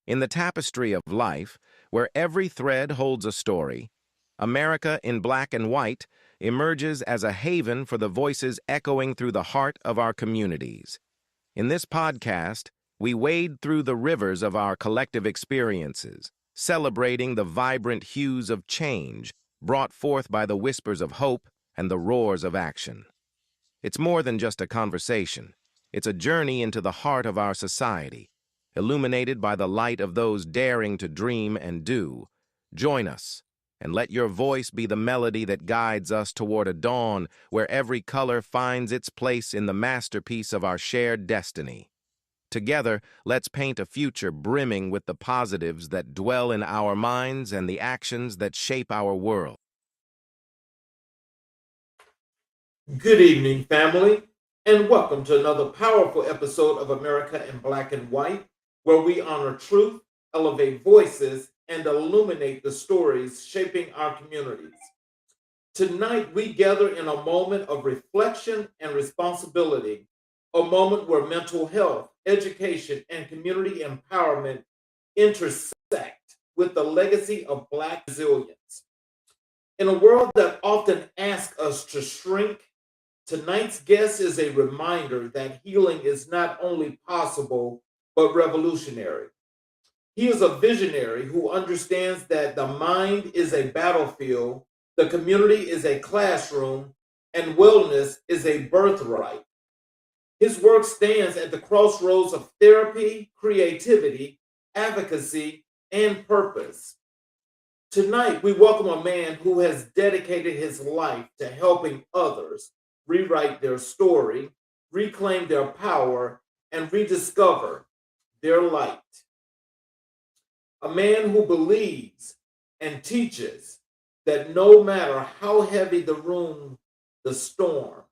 In the tapestry of life, where every thread holds a story, America in Black and White emerges as a haven for the voices echoing through the heart of our communities. In this podcast, we wade through the rivers of our collective experiences, celebrating the vibrant hues of change brought forth by the whispers of hope and the roars of action. It's more than just a conversation. It's a journey into the heart of our society, illuminated by the light of those daring to dream and do. Join us, and let your voice be the melody that guides us toward a dawn where every color finds its place in the masterpiece of our shared destiny. Together, let's paint a future brimming with the positives that dwell in our minds and the actions that shape our world. Good evening, family, and welcome to another powerful episode of America in Black and White, where we honor truth, elevate voices, and illuminate the stories shaping our communities. Tonight, we gather in a moment of reflection and responsibility, a moment where mental health, education, and community empowerment intersect with the legacy of Black resilience. In a world that often asks us to shrink, tonight's guest is a reminder that healing is not only possible, but revolutionary. He is a visionary who understands that the mind is a battlefield, the community is a classroom, and wellness is a birthright. His work stands at the crossroads of therapy, creativity, advocacy, and purpose. Tonight, we welcome a man who has dedicated his life to helping others rewrite their story, reclaim their power, and rediscover their light. A man who believes and teaches that no matter how heavy the storm,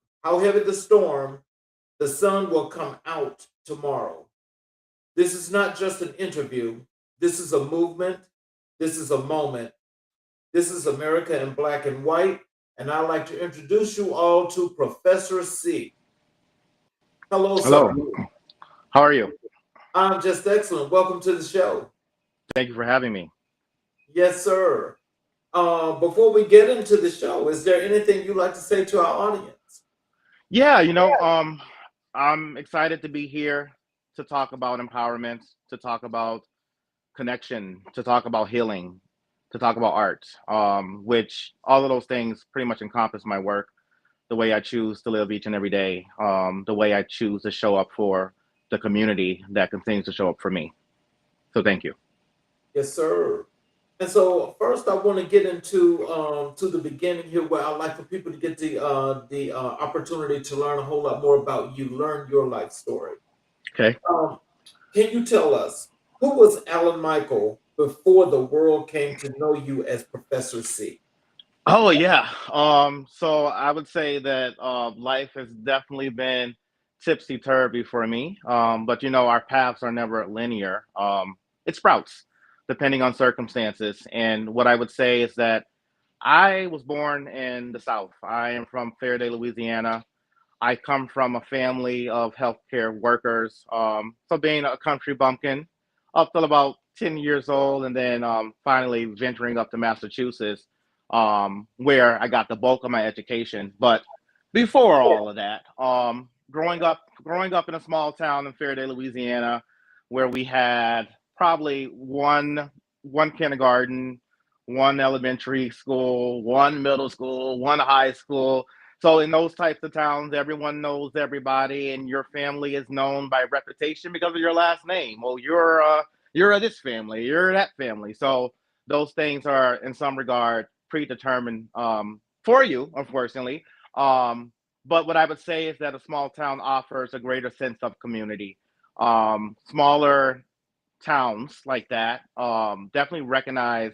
the sun will come out tomorrow. This is not just an interview. This is a movement. This is a moment. This is America in Black and White, and I'd like to introduce you all to Professor C. Hello, sir. Hello. How are you? I'm just excellent. Welcome to the show. Thank you for having me. Yes, sir. Before we get into the show, is there anything you'd like to say to our audience? Yeah, I'm excited to be here to talk about empowerment, to talk about connection, to talk about healing, to talk about art, which all of those things pretty much encompass my work, the way I choose to live each and every day, the way I choose to show up for the community that continues to show up for me. So thank you. Yes, sir. And so first, I want to get into to the beginning here, where I'd like for people to get the opportunity to learn a whole lot more about you, learn your life story. Okay. Um, can you tell us who was Alan Michael before the world came to know you as Professor C? Oh yeah. So I would say that life has definitely been tipsy turvy for me. But our paths are never linear. It sprouts depending on circumstances. And what I would say is that I was born in the South. I am from Faraday, Louisiana. I come from a family of healthcare workers. So being a country bumpkin up till about 10 years old, and then finally venturing up to Massachusetts, where I got the bulk of my education. But before all of that, growing up in a small town in Faraday, Louisiana, where we had probably one kindergarten, one elementary school, one middle school, one high school. So in those types of towns, everyone knows everybody, and your family is known by reputation because of your last name. Well, you're this family, you're that family. So those things are, in some regard, predetermined for you, unfortunately. Um, but what I would say is that a small town offers a greater sense of community. Smaller towns like that definitely recognize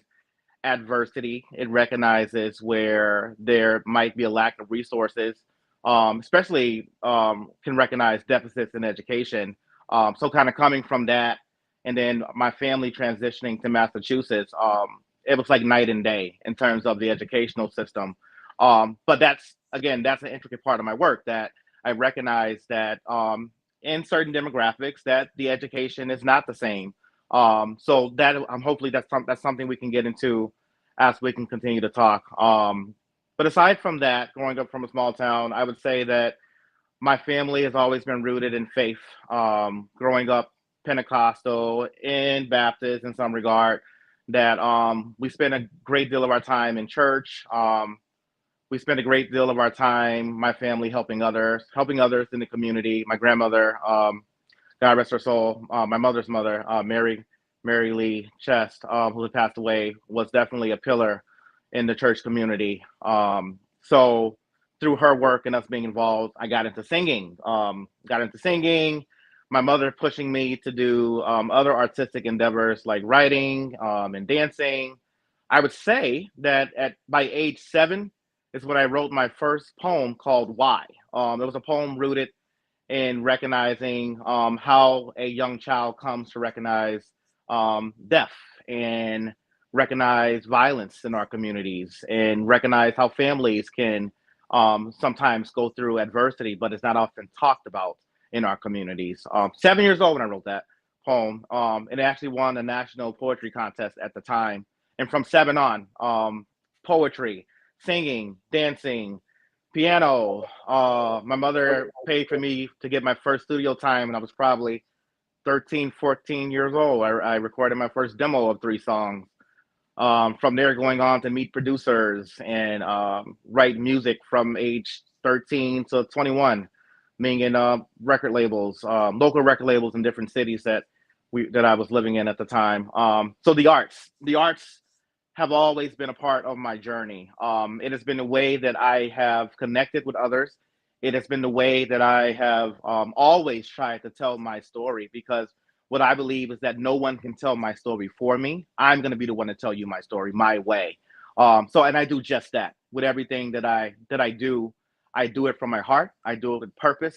adversity. It recognizes where there might be a lack of resources, especially can recognize deficits in education. So, kind of coming from that, and then my family transitioning to Massachusetts, it was like night and day in terms of the educational system. But that's an intricate part of my work, that I recognize that in certain demographics that the education is not the same So that hopefully that's something we can get into as we can continue to talk. But aside from that, growing up from a small town, I would say that my family has always been rooted in faith. Growing up Pentecostal and Baptist in some regard, that we spend a great deal of our time in church. We spend a great deal of our time, my family, helping others in the community. My grandmother, God rest her soul, my mother's mother, Mary Lee Chest, who had passed away, was definitely a pillar in the church community. So through her work and us being involved, I got into singing. My mother pushing me to do other artistic endeavors like writing and dancing. I would say that at by age 7 is when I wrote my first poem called "Why." It was a poem rooted in recognizing how a young child comes to recognize death and recognize violence in our communities and recognize how families can sometimes go through adversity, but it's not often talked about in our communities. 7 years old when I wrote that poem, and it actually won a national poetry contest at the time. And from 7 on, poetry, singing, dancing, piano. My mother paid for me to get my first studio time, and I was probably 13, 14 years old. I recorded my first demo of 3 songs. From there, going on to meet producers and write music from age 13 to 21, being in record labels, local record labels in different cities that I was living in at the time. So the arts have always been a part of my journey. It has been the way that I have connected with others. It has been the way that I have always tried to tell my story, because what I believe is that no one can tell my story for me. I'm going to be the one to tell you my story my way. And I do just that with everything that I do. I do it from my heart. I do it with purpose,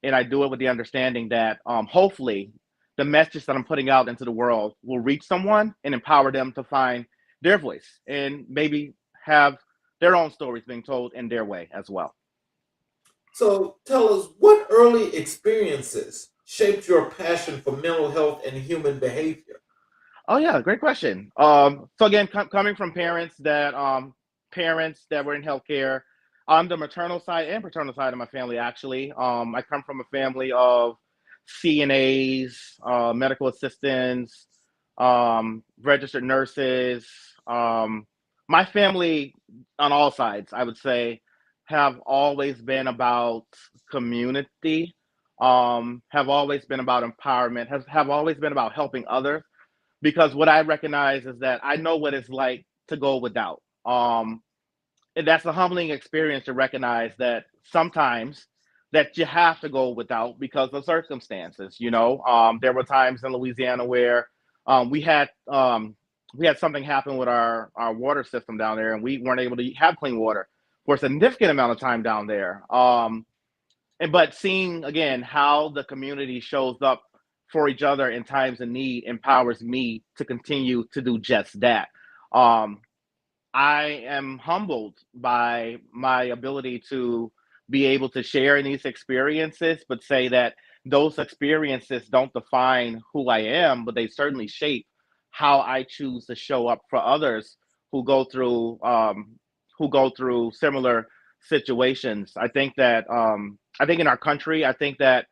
and I do it with the understanding that hopefully the message that I'm putting out into the world will reach someone and empower them to find their voice and maybe have their own stories being told in their way as well. So tell us, what early experiences shaped your passion for mental health and human behavior? Oh yeah, great question. So again, coming from parents that were in healthcare, on the maternal side and paternal side of my family, actually, I come from a family of CNAs, medical assistants, registered nurses. My family, on all sides, I would say, have always been about community, have always been about empowerment, have always been about helping others, because what I recognize is that I know what it's like to go without. And that's a humbling experience to recognize that sometimes that you have to go without because of circumstances. There were times in Louisiana where um, we had um, we had something happen with our water system down there, and we weren't able to have clean water for a significant amount of time down there. But seeing again how the community shows up for each other in times of need empowers me to continue to do just that. Um, I am humbled by my ability to be able to share in these experiences, but say that those experiences don't define who I am, but they certainly shape how I choose to show up for others who go through similar situations. I think in our country, I think that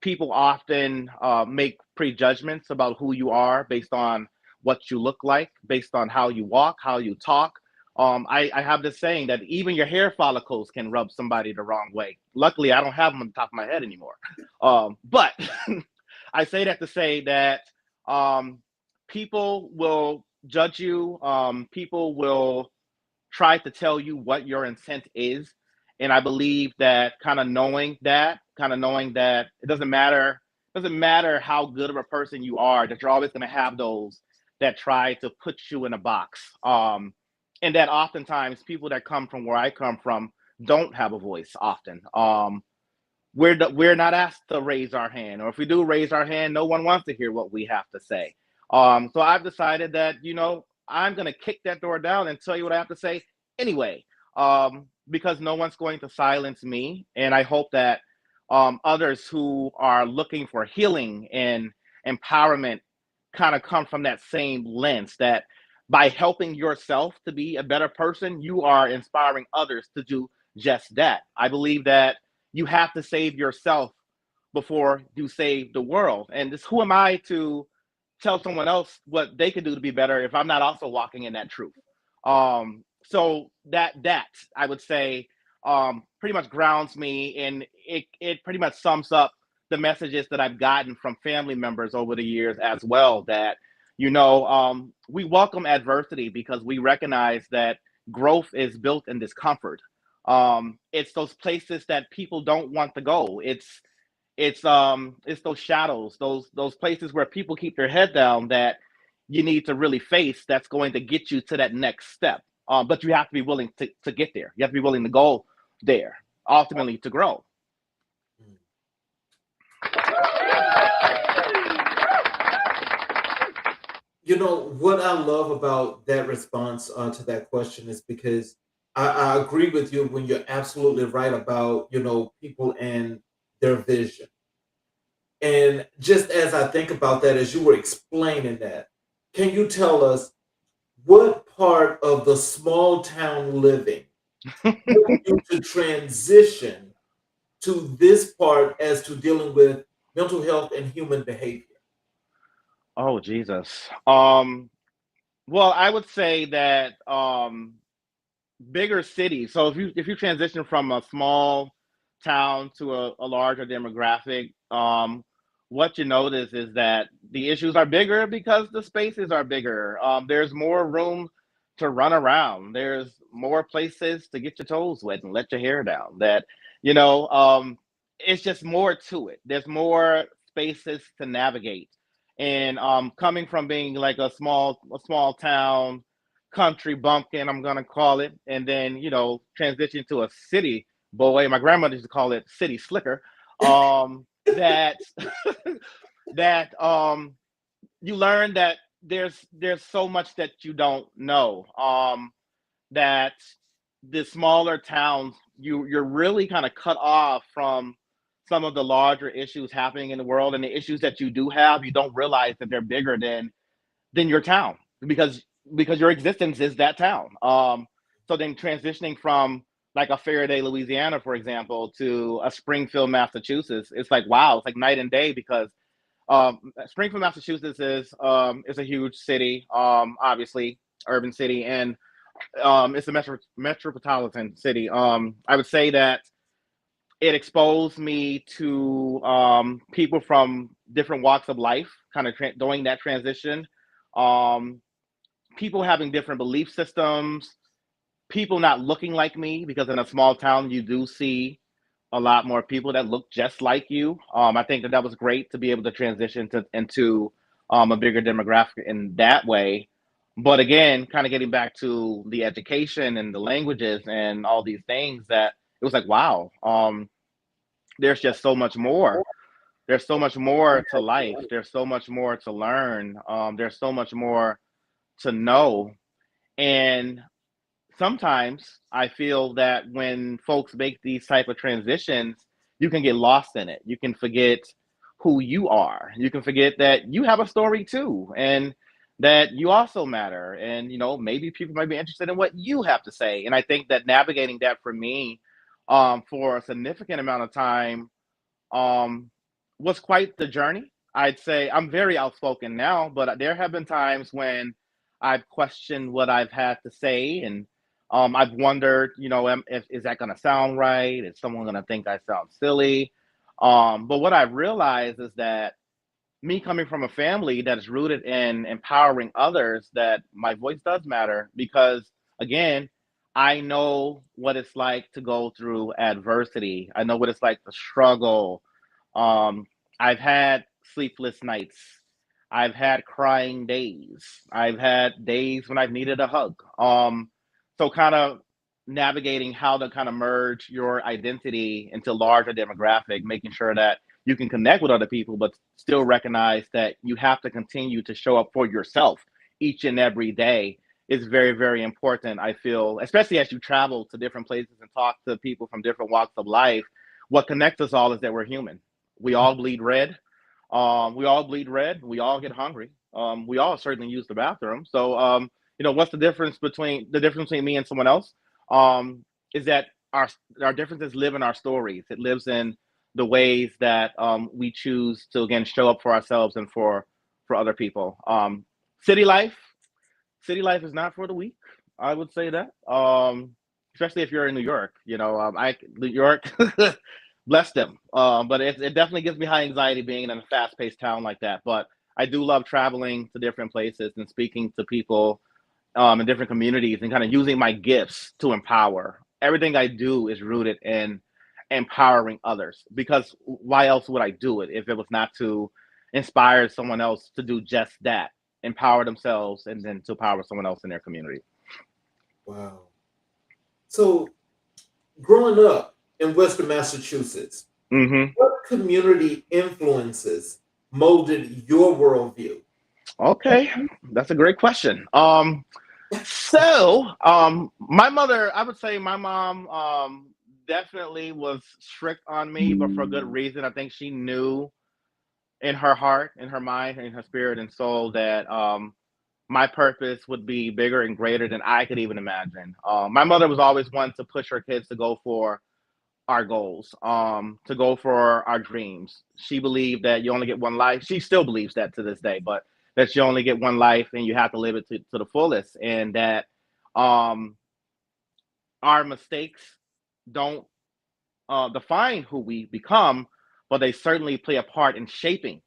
people often make prejudgments about who you are based on what you look like, based on how you walk, how you talk. I have this saying that even your hair follicles can rub somebody the wrong way. Luckily, I don't have them on the top of my head anymore. But I say that to say that um, people will judge you. People will try to tell you what your intent is. And I believe that kind of knowing that it doesn't matter how good of a person you are, that you're always going to have those that try to put you in a box. And that oftentimes people that come from where I come from don't have a voice often. We're not asked to raise our hand, or if we do raise our hand, no one wants to hear what we have to say. So I've decided that I'm going to kick that door down and tell you what I have to say anyway, because no one's going to silence me, and I hope that others who are looking for healing and empowerment kind of come from that same lens that by helping yourself to be a better person, you are inspiring others to do just that. I believe that you have to save yourself before you save the world. And this, who am I to tell someone else what they can do to be better if I'm not also walking in that truth? So that I would say pretty much grounds me, and it pretty much sums up the messages that I've gotten from family members over the years as well. That we welcome adversity because we recognize that growth is built in discomfort. It's those places that people don't want to go. It's those shadows, those places where people keep their head down that you need to really face. That's going to get you to that next step. But you have to be willing to get there. You have to be willing to go there, ultimately to grow. You know, what I love about that response to that question is because I agree with you when you're absolutely right about, people and their vision. And just as I think about that, as you were explaining that, can you tell us what part of the small town living helped you to transition to this part as to dealing with mental health and human behavior? Oh Jesus. Well, I would say that bigger cities. So if you transition from a small town to a larger demographic, what you notice is that the issues are bigger because the spaces are bigger. There's more room to run around. There's more places to get your toes wet and let your hair down. That you know, um, it's just more to it. There's more spaces to navigate. And coming from being like a small town country bumpkin, I'm gonna call it, and then transition to a city boy. My grandmother used to call it city slicker. That that you learn that there's so much that you don't know. That the smaller towns, you're really kind of cut off from some of the larger issues happening in the world, and the issues that you do have, you don't realize that they're bigger than your town because your existence is that town. So then transitioning from like a Faraday, Louisiana, for example, to a Springfield, Massachusetts, it's like wow, it's like night and day because Springfield, Massachusetts is a huge city, obviously urban city, and it's a metropolitan city. I would say that it exposed me to people from different walks of life, kind of doing that transition. Um, People having different belief systems, people not looking like me, because in a small town, you do see a lot more people that look just like you. I think that was great to be able to transition into a bigger demographic in that way. But again, kind of getting back to the education and the languages and all these things, that it was like, wow, there's just so much more. There's so much more to life. There's so much more to learn. There's so much more to know. And sometimes I feel that when folks make these type of transitions, you can get lost in it. You can forget who you are. You can forget that you have a story too, and that you also matter. And maybe people might be interested in what you have to say. And I think that navigating that for me, for a significant amount of time, um, was quite the journey. I'd say I'm very outspoken now, but there have been times when I've questioned what I've had to say, and I've wondered, if is that going to sound right? Is someone going to think I sound silly? But what I've realized is that me coming from a family that is rooted in empowering others, that my voice does matter because, again, I know what it's like to go through adversity. I know what it's like to struggle. um, I've had sleepless nights. I've had crying days. I've had days when I've needed a hug. So kind of navigating how to kind of merge your identity into larger demographic, making sure that you can connect with other people, but still recognize that you have to continue to show up for yourself each and every day is very, very important. I feel, especially as you travel to different places and talk to people from different walks of life, what connects us all is that we're human. We all bleed red. We all bleed red. We all get hungry. We all certainly use the bathroom. So, what's the difference between me and someone else? Is that our differences live in our stories. It lives in the ways that we choose to again show up for ourselves and for other people. City life, city life is not for the weak. I would say that, especially if you're in New York. New York, bless them. But it definitely gives me high anxiety being in a fast-paced town like that. But I do love traveling to different places and speaking to people in different communities and kind of using my gifts to empower. Everything I do is rooted in empowering others because why else would I do it if it was not to inspire someone else to do just that, empower themselves, and then to empower someone else in their community. Wow. So, growing up in Western Massachusetts, Hmm. what community influences molded your worldview? Okay, that's a great question. My mother, I would say my mom definitely was strict on me, but for a good reason. I think she knew in her heart, in her mind, in her spirit and soul that my purpose would be bigger and greater than I could even imagine. My mother was always one to push her kids to go for our goals, to go for our dreams. She believed that you only get one life. She still believes that to this day, but that you only get one life and you have to live it to the fullest, and that um, our mistakes don't define who we become, but they certainly play a part in shaping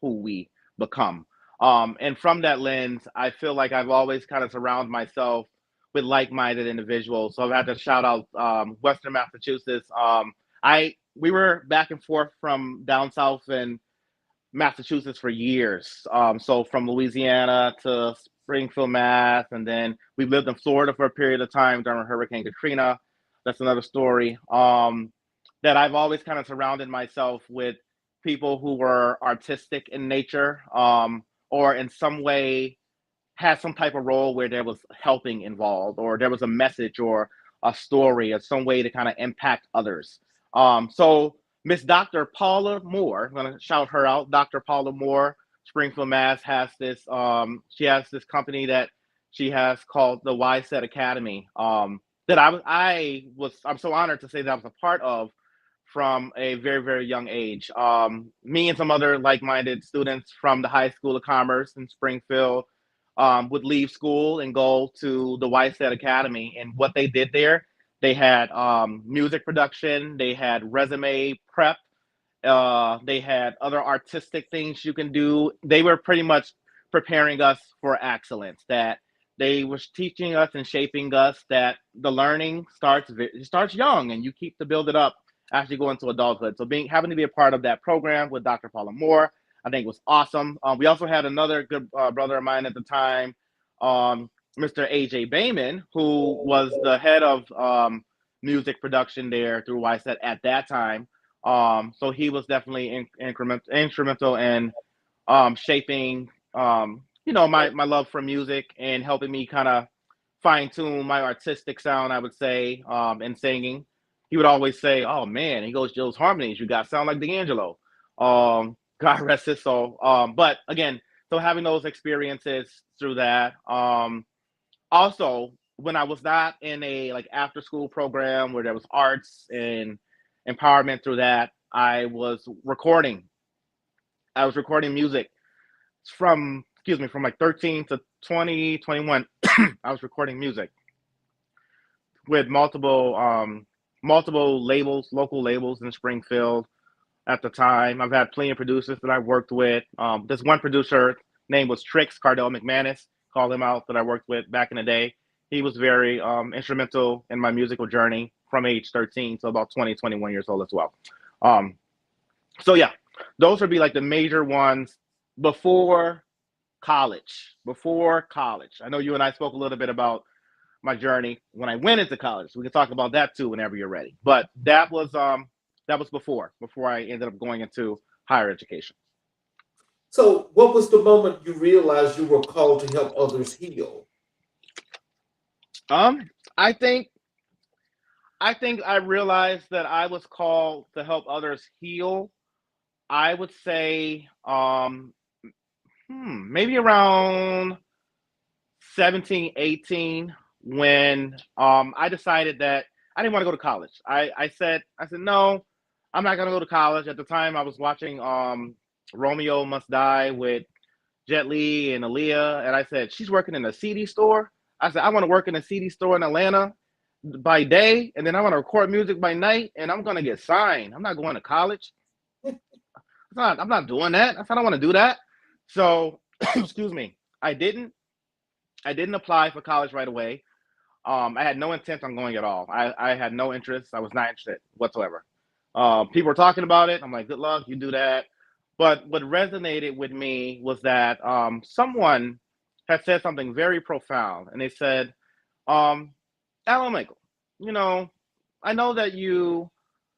who we become. And from that lens, I feel like I've always kind of surrounded myself with like-minded individuals. So I've had to shout out Western Massachusetts. I We were back and forth from down south in Massachusetts for years. So from Louisiana to Springfield, Mass, and then we lived in Florida for a period of time during Hurricane Katrina. That's another story. That I've always kind of surrounded myself with people who were artistic in nature, or in some way had some type of role where there was helping involved, or there was a message or a story or some way to kind of impact others. So Miss Dr. Paula Moore, I'm gonna shout her out. Dr. Paula Moore, Springfield, Mass, has this. She has this company that she has called the Wise Set Academy. That I'm so honored to say that I was a part of from a very very young age. Me and some other like-minded students from the High School of Commerce in Springfield would leave school and go to the White Set Academy. And what they did there, they had music production, they had resume prep, they had other artistic things you can do. They were pretty much preparing us for excellence. That they was teaching us and shaping us that the learning starts young, and you keep to build it up as you go into adulthood. So being having to be a part of that program with Dr. Paula Moore, I think was awesome. We also had another good brother of mine at the time, Mr. AJ Bayman, who was the head of music production there through YSET at that time. So he was definitely instrumental in shaping, my love for music and helping me kind of fine tune my artistic sound, I would say, in singing. He would always say, "Oh man," he goes, "Those harmonies, you got sound like D'Angelo." God rest his soul. But again, so having those experiences through that. Also, when I was not in a like after school program where there was arts and empowerment through that, I was recording music from like 13 to 2021. I was recording music with multiple labels, local labels in Springfield at the time. I've had plenty of producers that I worked with. This one producer name was Trix Cardell McManus. Call him out, that I worked with back in the day. He was very instrumental in my musical journey from age 13 to about 20, 21 years old as well. Um, so yeah, those would be like the major ones before college. Before college, I know you and I spoke a little bit about my journey when I went into college. We can talk about that too whenever you're ready. But that was before I ended up going into higher education. So, what was the moment you realized you were called to help others heal? Um, I think I think I realized that I was called to help others heal I would say maybe around 17, 18, when I decided that I didn't want to go to college. I said no, I'm not gonna go to college. At the time I was watching Romeo Must Die with Jet Li and Aaliyah, and I said, she's working in a CD store. I said, I want to work in a CD store in Atlanta by day, and then I want to record music by night, and I'm gonna get signed. I'm not going to college. I'm not doing that. I said I don't want to do that. So excuse me. I didn't apply for college right away. I had no intent on going at all. I had no interest. I was not interested whatsoever. People were talking about it. I'm like, good luck, you do that. But what resonated with me was that someone had said something very profound, and they said, Alan Michael, you know, I know that you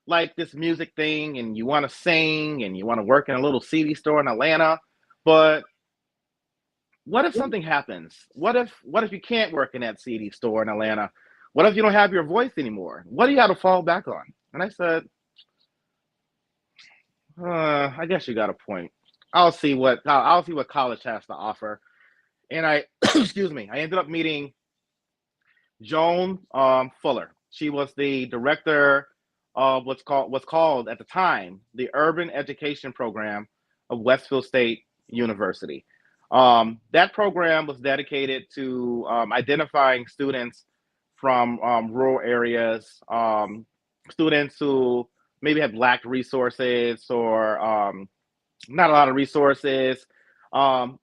like this music thing and you want to sing and you want to work in a little CD store in Atlanta, but what if something happens? What if you can't work in that CD store in Atlanta? What if you don't have your voice anymore? What do you have to fall back on? And I said, I guess you got a point. I'll see what college has to offer. And I excuse me, I ended up meeting Joan Fuller. She was the director of what's called at the time the Urban Education Program of Westfield State University. That program was dedicated to identifying students from rural areas, students who maybe have lacked resources or not a lot of resources, um,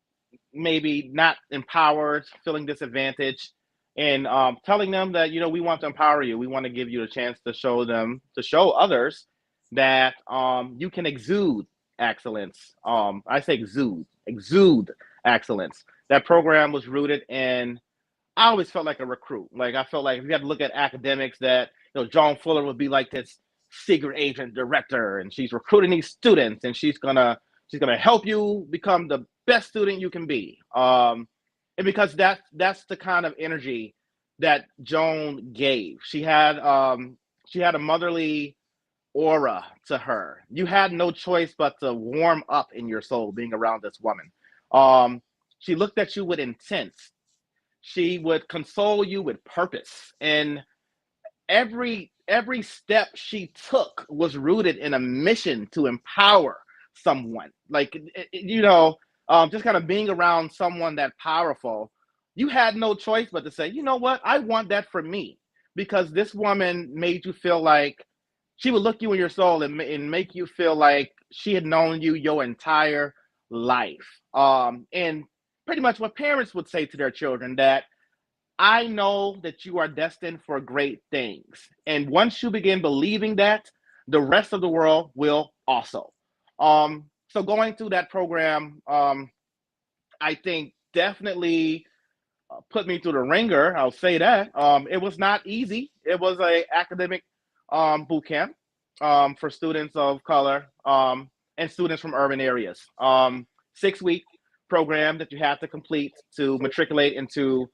maybe not empowered, feeling disadvantaged, and telling them that we want to empower you. We want to give you a chance to show others that you can exude excellence. I say exude excellence. That program was rooted in. I always felt like a recruit. Like I felt like if you had to look at academics, that John Fuller would be like this secret agent director, and she's recruiting these students, and she's gonna help you become the best student you can be. And because that's the kind of energy that Joan gave. She had a motherly aura to her. You had no choice but to warm up in your soul being around this woman. Um, she looked at you with intent. She would console you with purpose, and every step she took was rooted in a mission to empower someone. Like just kind of being around someone that powerful, you had no choice but to say, you know what, I want that for me, because this woman made you feel like she would look you in your soul and make you feel like she had known you your entire life. And pretty much what parents would say to their children, that I know that you are destined for great things. And once you begin believing that, the rest of the world will also. So going through that program, I think definitely put me through the ringer. I'll say that. It was not easy. It was a academic boot camp for students of color and students from urban areas. 6-week program that you have to complete to matriculate into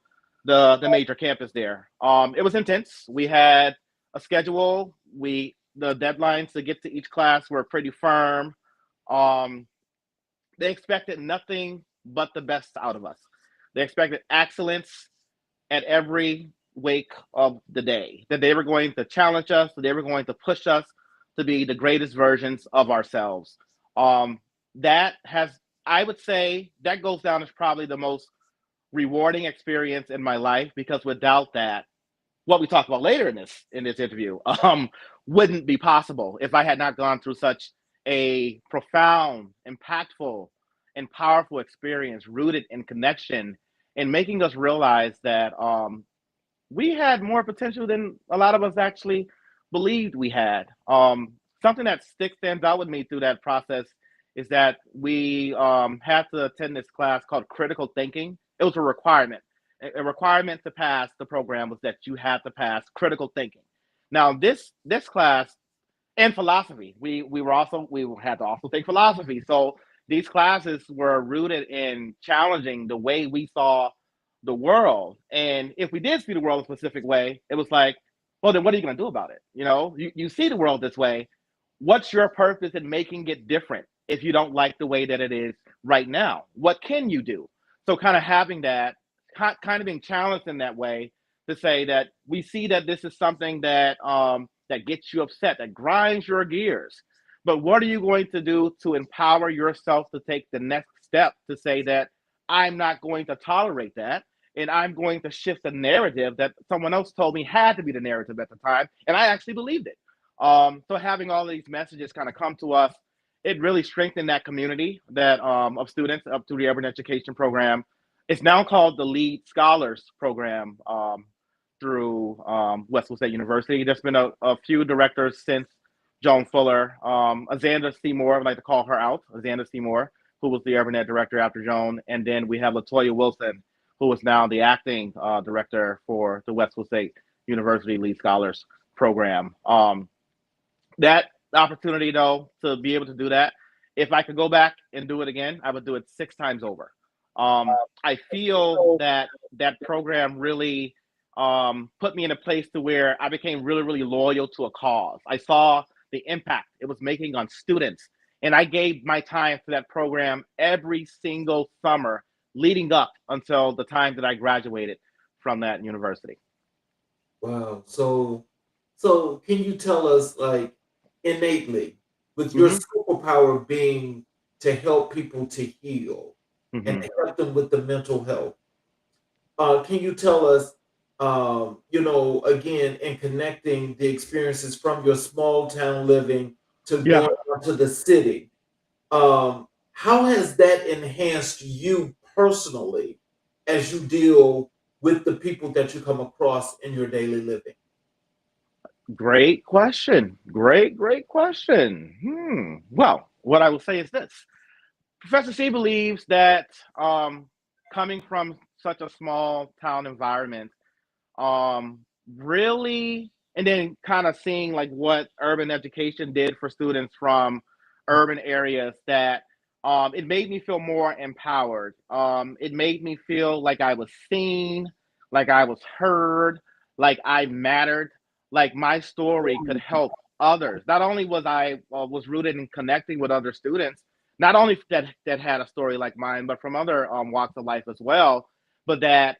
the major campus there. It was intense. We had a schedule. The deadlines to get to each class were pretty firm. Um, they expected nothing but the best out of us. They expected excellence at every wake of the day. That they were going to challenge us. That they were going to push us to be the greatest versions of ourselves. Um, that has, I would say, that goes down as probably the most rewarding experience in my life, because without that, what we talk about later in this interview wouldn't be possible if I had not gone through such a profound, impactful, and powerful experience rooted in connection, and making us realize that we had more potential than a lot of us actually believed we had. Something that stands out with me through that process is that we had to attend this class called critical thinking. It was a requirement. A requirement to pass the program was that you had to pass critical thinking. Now, this class and philosophy, we had to also take philosophy. So these classes were rooted in challenging the way we saw the world. And if we did see the world a specific way, it was like, well, then what are you going to do about it? You see the world this way. What's your purpose in making it different if you don't like the way that it is right now? What can you do? So kind of having that, kind of being challenged in that way to say that we see that this is something that that gets you upset, that grinds your gears. But what are you going to do to empower yourself to take the next step to say that I'm not going to tolerate that, and I'm going to shift the narrative that someone else told me had to be the narrative at the time, and I actually believed it. So having all these messages kind of come to us, it really strengthened that community that of students up through the urban education program. It's now called the Lead Scholars Program through Westwood State University. There's been a few directors since Joan Fuller. Azanda Seymour, I'd like to call her out, Azanda Seymour, who was the urban ed director after Joan. And then we have LaToya Wilson, who is now the acting director for the Westwood State University Lead Scholars Program. That opportunity, though, to be able to do that, if I could go back and do it again, I would do it 6 times over. I feel that that program really put me in a place to where I became really, really loyal to a cause. I saw the impact it was making on students, and I gave my time to that program every single summer leading up until the time that I graduated from that university. Wow. So can you tell us, like, innately, with your Hmm. superpower being to help people to heal and Hmm. to help them with the mental health, can you tell us, again, in connecting the experiences from your small town living to Yeah, going on to the city, how has that enhanced you personally as you deal with the people that you come across in your daily living? great question. Great question. Well, what I will say is this. Professor C believes that um, coming from such a small town environment, um, really, and then kind of seeing like what urban education did for students from urban areas, that it made me feel more empowered. It made me feel like I was seen, like I was heard, like I mattered, like my story could help others. Not only was I was rooted in connecting with other students, not only that had a story like mine, but from other walks of life as well. But that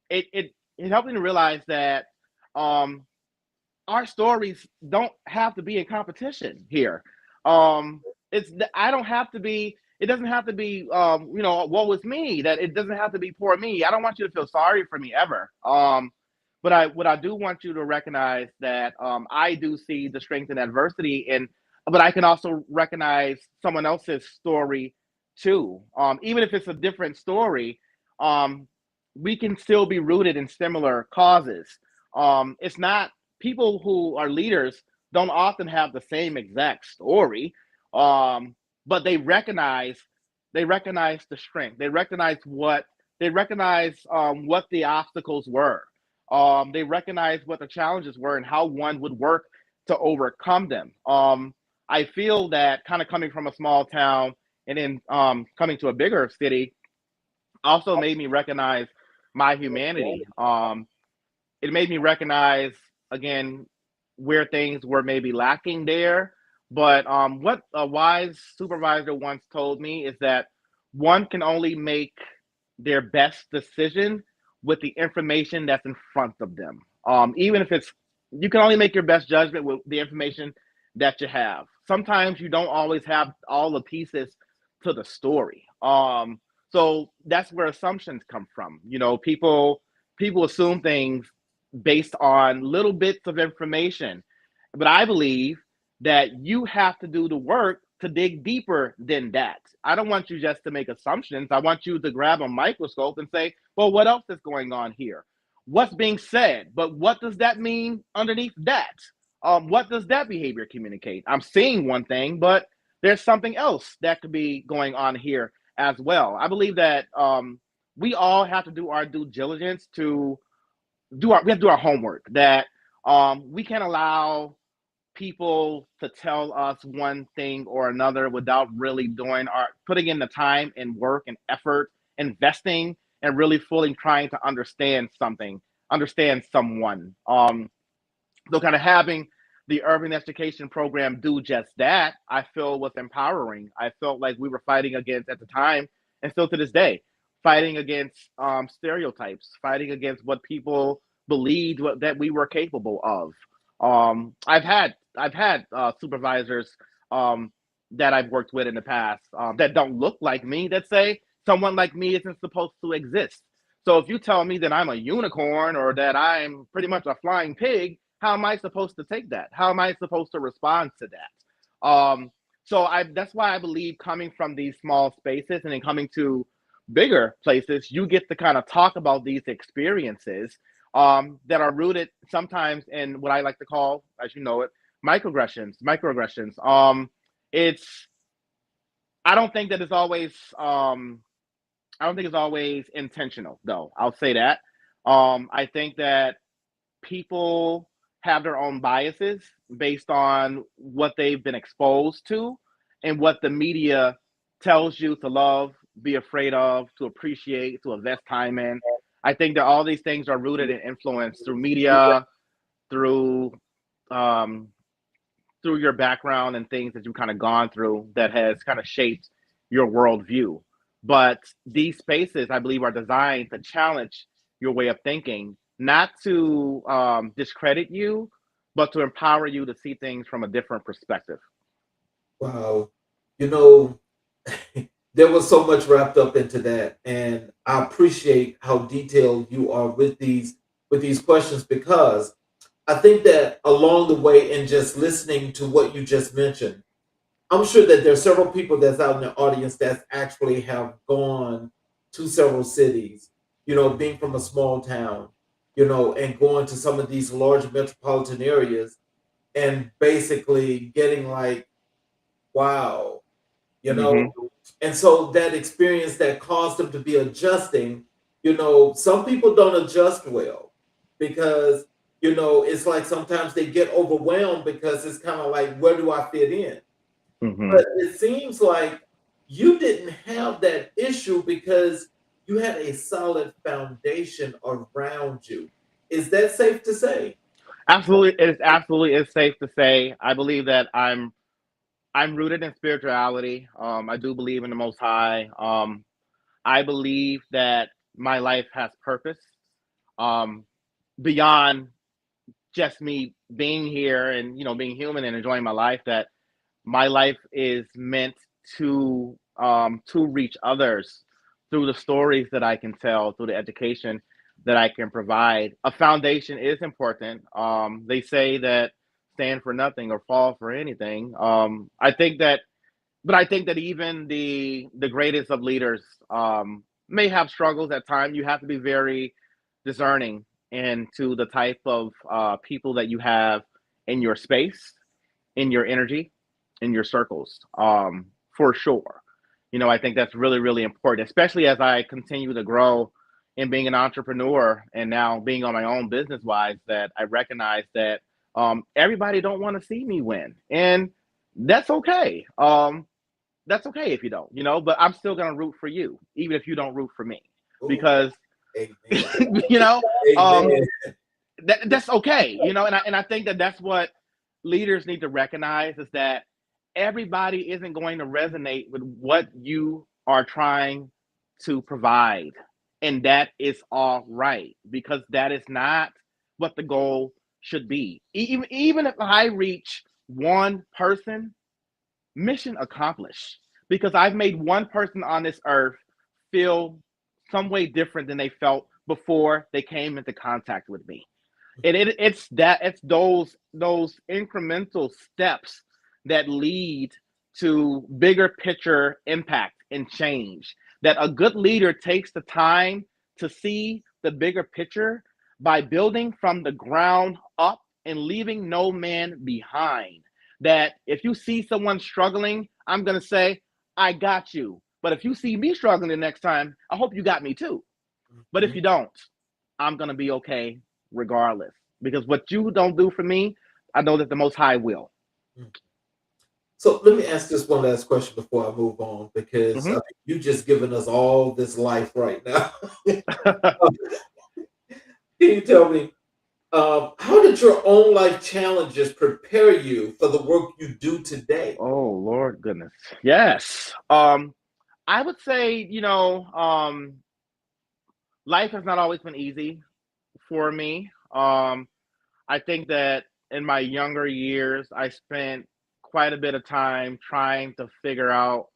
it helped me to realize that um, our stories don't have to be in competition here. I don't have to be. It doesn't have to be. Woe is me. That it doesn't have to be poor me. I don't want you to feel sorry for me ever. But what I do want you to recognize that I do see the strength in adversity, and but I can also recognize someone else's story too. Even if it's a different story, um, we can still be rooted in similar causes. It's not people who are leaders don't often have the same exact story, um, but they recognize the strength. They recognize what the obstacles were. They recognize what the challenges were and how one would work to overcome them. I feel that kind of coming from a small town and then coming to a bigger city also made me recognize my humanity. It made me recognize again where things were maybe lacking there. But what a wise supervisor once told me is that one can only make their best decision with the information that's in front of them. Even if it's, you can only make your best judgment with the information that you have. Sometimes you don't always have all the pieces to the story. So that's where assumptions come from. People assume things based on little bits of information. But I believe that you have to do the work to dig deeper than that. I don't want you just to make assumptions. I want you to grab a microscope and say, well, what else is going on here? What's being said? But what does that mean underneath that? What does that behavior communicate? I'm seeing one thing, but there's something else that could be going on here as well. I believe that we all have to do our due diligence to we have to do our homework. That we can't allow people to tell us one thing or another without really doing our putting in the time and work and effort, investing and really fully trying to understand something, understand someone. So kind of having the urban education program do just that, I feel was empowering. I felt like we were fighting against, at the time, and still to this day, fighting against stereotypes, fighting against what people believed that we were capable of. I've had supervisors um, that I've worked with in the past that don't look like me, that say someone like me isn't supposed to exist. So if you tell me that I'm a unicorn or that I'm pretty much a flying pig, how am I supposed to take that? How am I supposed to respond to that? That's why I believe coming from these small spaces and then coming to bigger places, you get to kind of talk about these experiences that are rooted sometimes in what I like to call, as you know it, microaggressions. Microaggressions. It's I don't think that it's always I don't think it's always intentional, though. I'll say that. I think that people have their own biases based on what they've been exposed to and what the media tells you to love, be afraid of, to appreciate, to invest time in. I think that all these things are rooted in influence through media, through um, through your background and things that you've kind of gone through that has kind of shaped your worldview. But these spaces, I believe, are designed to challenge your way of thinking, not to discredit you, but to empower you to see things from a different perspective. Wow. You know, there was so much wrapped up into that, and I appreciate how detailed you are with these questions, because I think that along the way, and just listening to what you just mentioned, I'm sure that there's several people that's out in the audience that actually have gone to several cities, being from a small town, and going to some of these large metropolitan areas, and basically getting like, wow, you know. Hmm. And so that experience that caused them to be adjusting, some people don't adjust well, because, it's like sometimes they get overwhelmed, because it's kind of like, where do I fit in? Hmm. But it seems like you didn't have that issue, because you had a solid foundation around you. Is that safe to say? Absolutely, it is absolutely is safe to say. I believe that I'm rooted in spirituality. I do believe in the Most High. I believe that my life has purpose um, beyond just me being here and being human and enjoying my life. That my life is meant to reach others through the stories that I can tell, through the education that I can provide. A foundation is important. They say that stand for nothing or fall for anything. I think that even the greatest of leaders may have struggles at times. You have to be very discerning into the type of people that you have in your space, in your energy, in your circles, for sure. I think that's really, really important, especially as I continue to grow in being an entrepreneur and now being on my own business wise, that I recognize that everybody don't want to see me win. And that's okay. That's okay if you don't, but I'm still going to root for you, even if you don't root for me, Ooh, because, amen. you know, um, Amen. that's okay, and I think that that's what leaders need to recognize, is that everybody isn't going to resonate with what you are trying to provide, and that is all right, because that is not what the goal should be. Even if I reach one person, mission accomplished, because I've made one person on this earth feel some way different than they felt before they came into contact with me. And it's those incremental steps that lead to bigger picture impact and change. That a good leader takes the time to see the bigger picture by building from the ground up and leaving no man behind. That if you see someone struggling, I'm going to say, I got you. But if you see me struggling the next time, I hope you got me too. But if Mhm. you don't, I'm going to be okay regardless. Because what you don't do for me, I know that the Most High will. So let me ask this one last question before I move on, because Hmm. you just given us all this life right now. Can you tell me, How did your own life challenges prepare you for the work you do today? Oh Lord goodness. Yes. I would say, life has not always been easy for me. I think that in my younger years, I spent quite a bit of time trying to figure out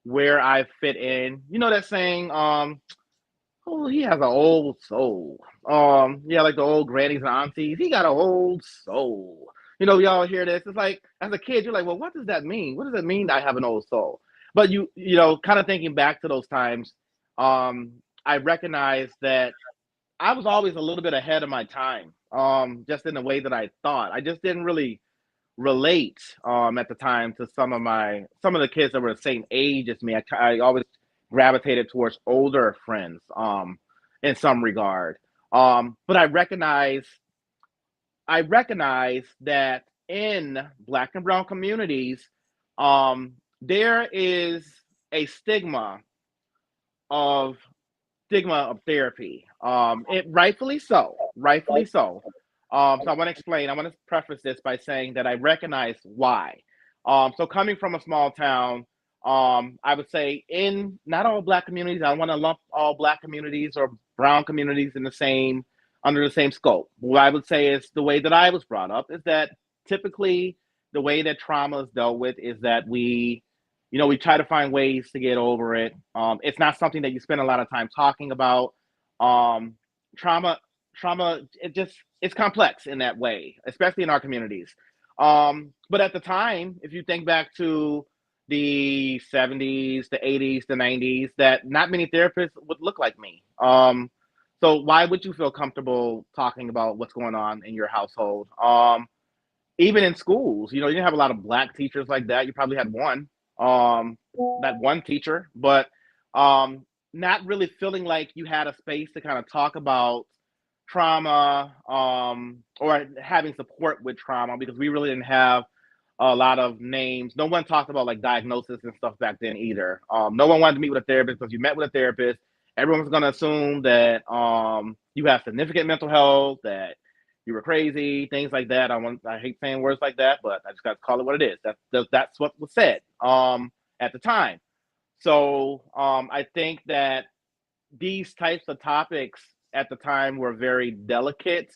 where I fit in. You know that saying, oh, he has an old soul. Yeah, like the old grannies and aunties. He got an old soul. Y'all hear this. It's like as a kid, you're like, well, what does that mean? What does it mean that I have an old soul? But kind of thinking back to those times, I recognize that I was always a little bit ahead of my time, just in the way that I thought. I just didn't really relate at the time to some of the kids that were the same age as me. I always gravitated towards older friends in some regard. But I recognize that in Black and Brown communities, there is a of stigma of therapy. It rightfully so, rightfully so. So I want to explain. I want to preface this by saying that I recognize why. So coming from a small town, I would say in not all Black communities. I don't want to lump all Black communities or Brown communities in the same under the same scope. What I would say is the way that I was brought up is that typically the way that trauma is dealt with is that we try to find ways to get over it. It's not something that you spend a lot of time talking about. Um, trauma, trauma, it's complex in that way, especially in our communities. But at the time, if you think back to the 70s, the 80s, the 90s, that not many therapists would look like me. So why would you feel comfortable talking about what's going on in your household? Even in schools, you didn't have a lot of Black teachers like that. You probably had um, that one teacher, but not really feeling like you had a space to kind of talk about trauma or having support with trauma because we really didn't have a lot of names. No one talked about like diagnosis and stuff back then either. No one wanted to meet with a therapist because you met with a therapist. Everyone was going to assume that you have significant mental health, that you were crazy, things like that. I hate saying words like that, but I just got to call it what it is. That's what was said at the time. So I think that these types of topics at the time were very delicate,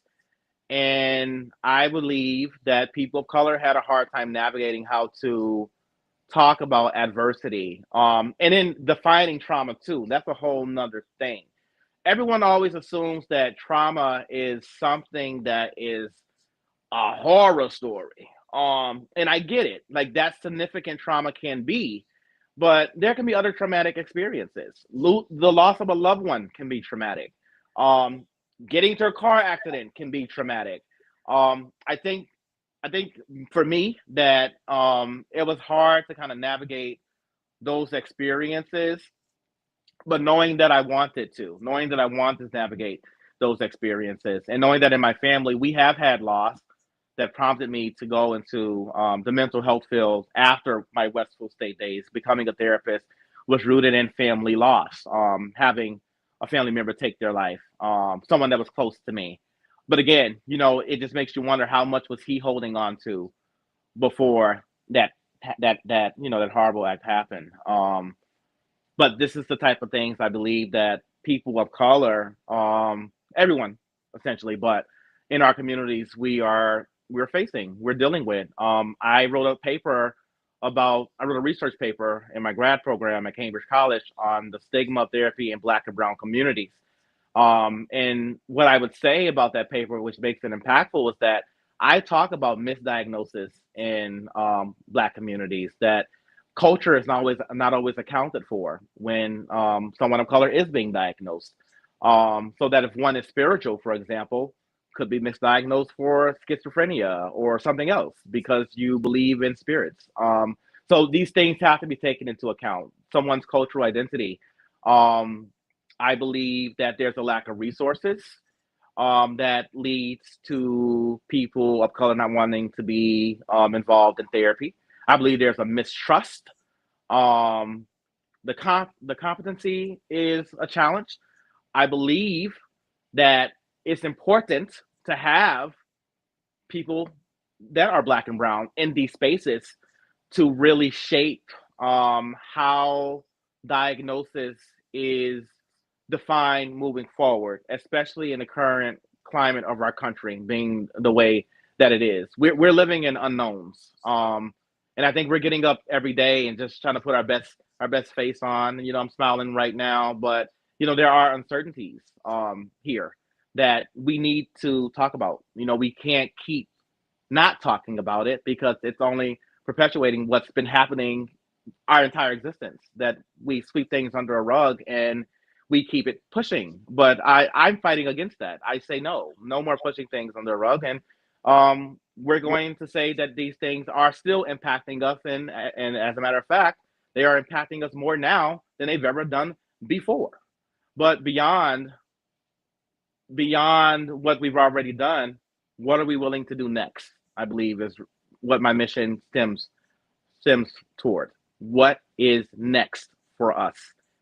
and I believe that people of color had a hard time navigating how to talk about adversity, and then defining trauma too. That's a whole nother thing. Everyone always assumes that trauma is something that is a horror story. And I get it. Like that significant trauma can be, but there can be other traumatic experiences. The loss of a loved one can be traumatic. Um, Getting to a car accident can be traumatic. I think for me that it was hard to kind of navigate those experiences, but knowing that I wanted to navigate those experiences, and knowing that in my family we have had loss that prompted me to go into the mental health field after my Westfield State days. Becoming a therapist was rooted in family loss, having a family member take their life, someone that was close to me. But again, it just makes you wonder how much was he holding on to before that horrible act happened. But this is the type of things I believe that people of color, everyone essentially, but in our communities, we're dealing with. I wrote a research paper in my grad program at Cambridge College on the stigma of therapy in Black and Brown communities. And what I would say about that paper, which makes it impactful, is that I talk about misdiagnosis in Black communities, that culture is not always accounted for when someone of color is being diagnosed. So that if one is spiritual, for example, could be misdiagnosed for schizophrenia or something else because you believe in spirits. So these things have to be taken into account. Someone's cultural identity. Um, I believe that there's a lack of resources that leads to people of color not wanting to be involved in therapy. I believe there's a mistrust. Um, the competency is a challenge. I believe that it's important to have people that are Black and brown in these spaces to really shape how diagnosis is defined moving forward, especially in the current climate of our country being the way that it is. We're living in unknowns, and I think we're getting up every day and just trying to put our best face on. You know, I'm smiling right now, but you know there are uncertainties here that we need to talk about. You know, we can't keep not talking about it because it's only perpetuating what's been happening our entire existence, that we sweep things under a rug and we keep it pushing. But I'm fighting against that. I say no more pushing things under a rug. And we're going to say that these things are still impacting us. And as a matter of fact, they are impacting us more now than they've ever done before. But beyond what we've already done, what are we willing to do next? I believe is what my mission stems toward. What is next for us?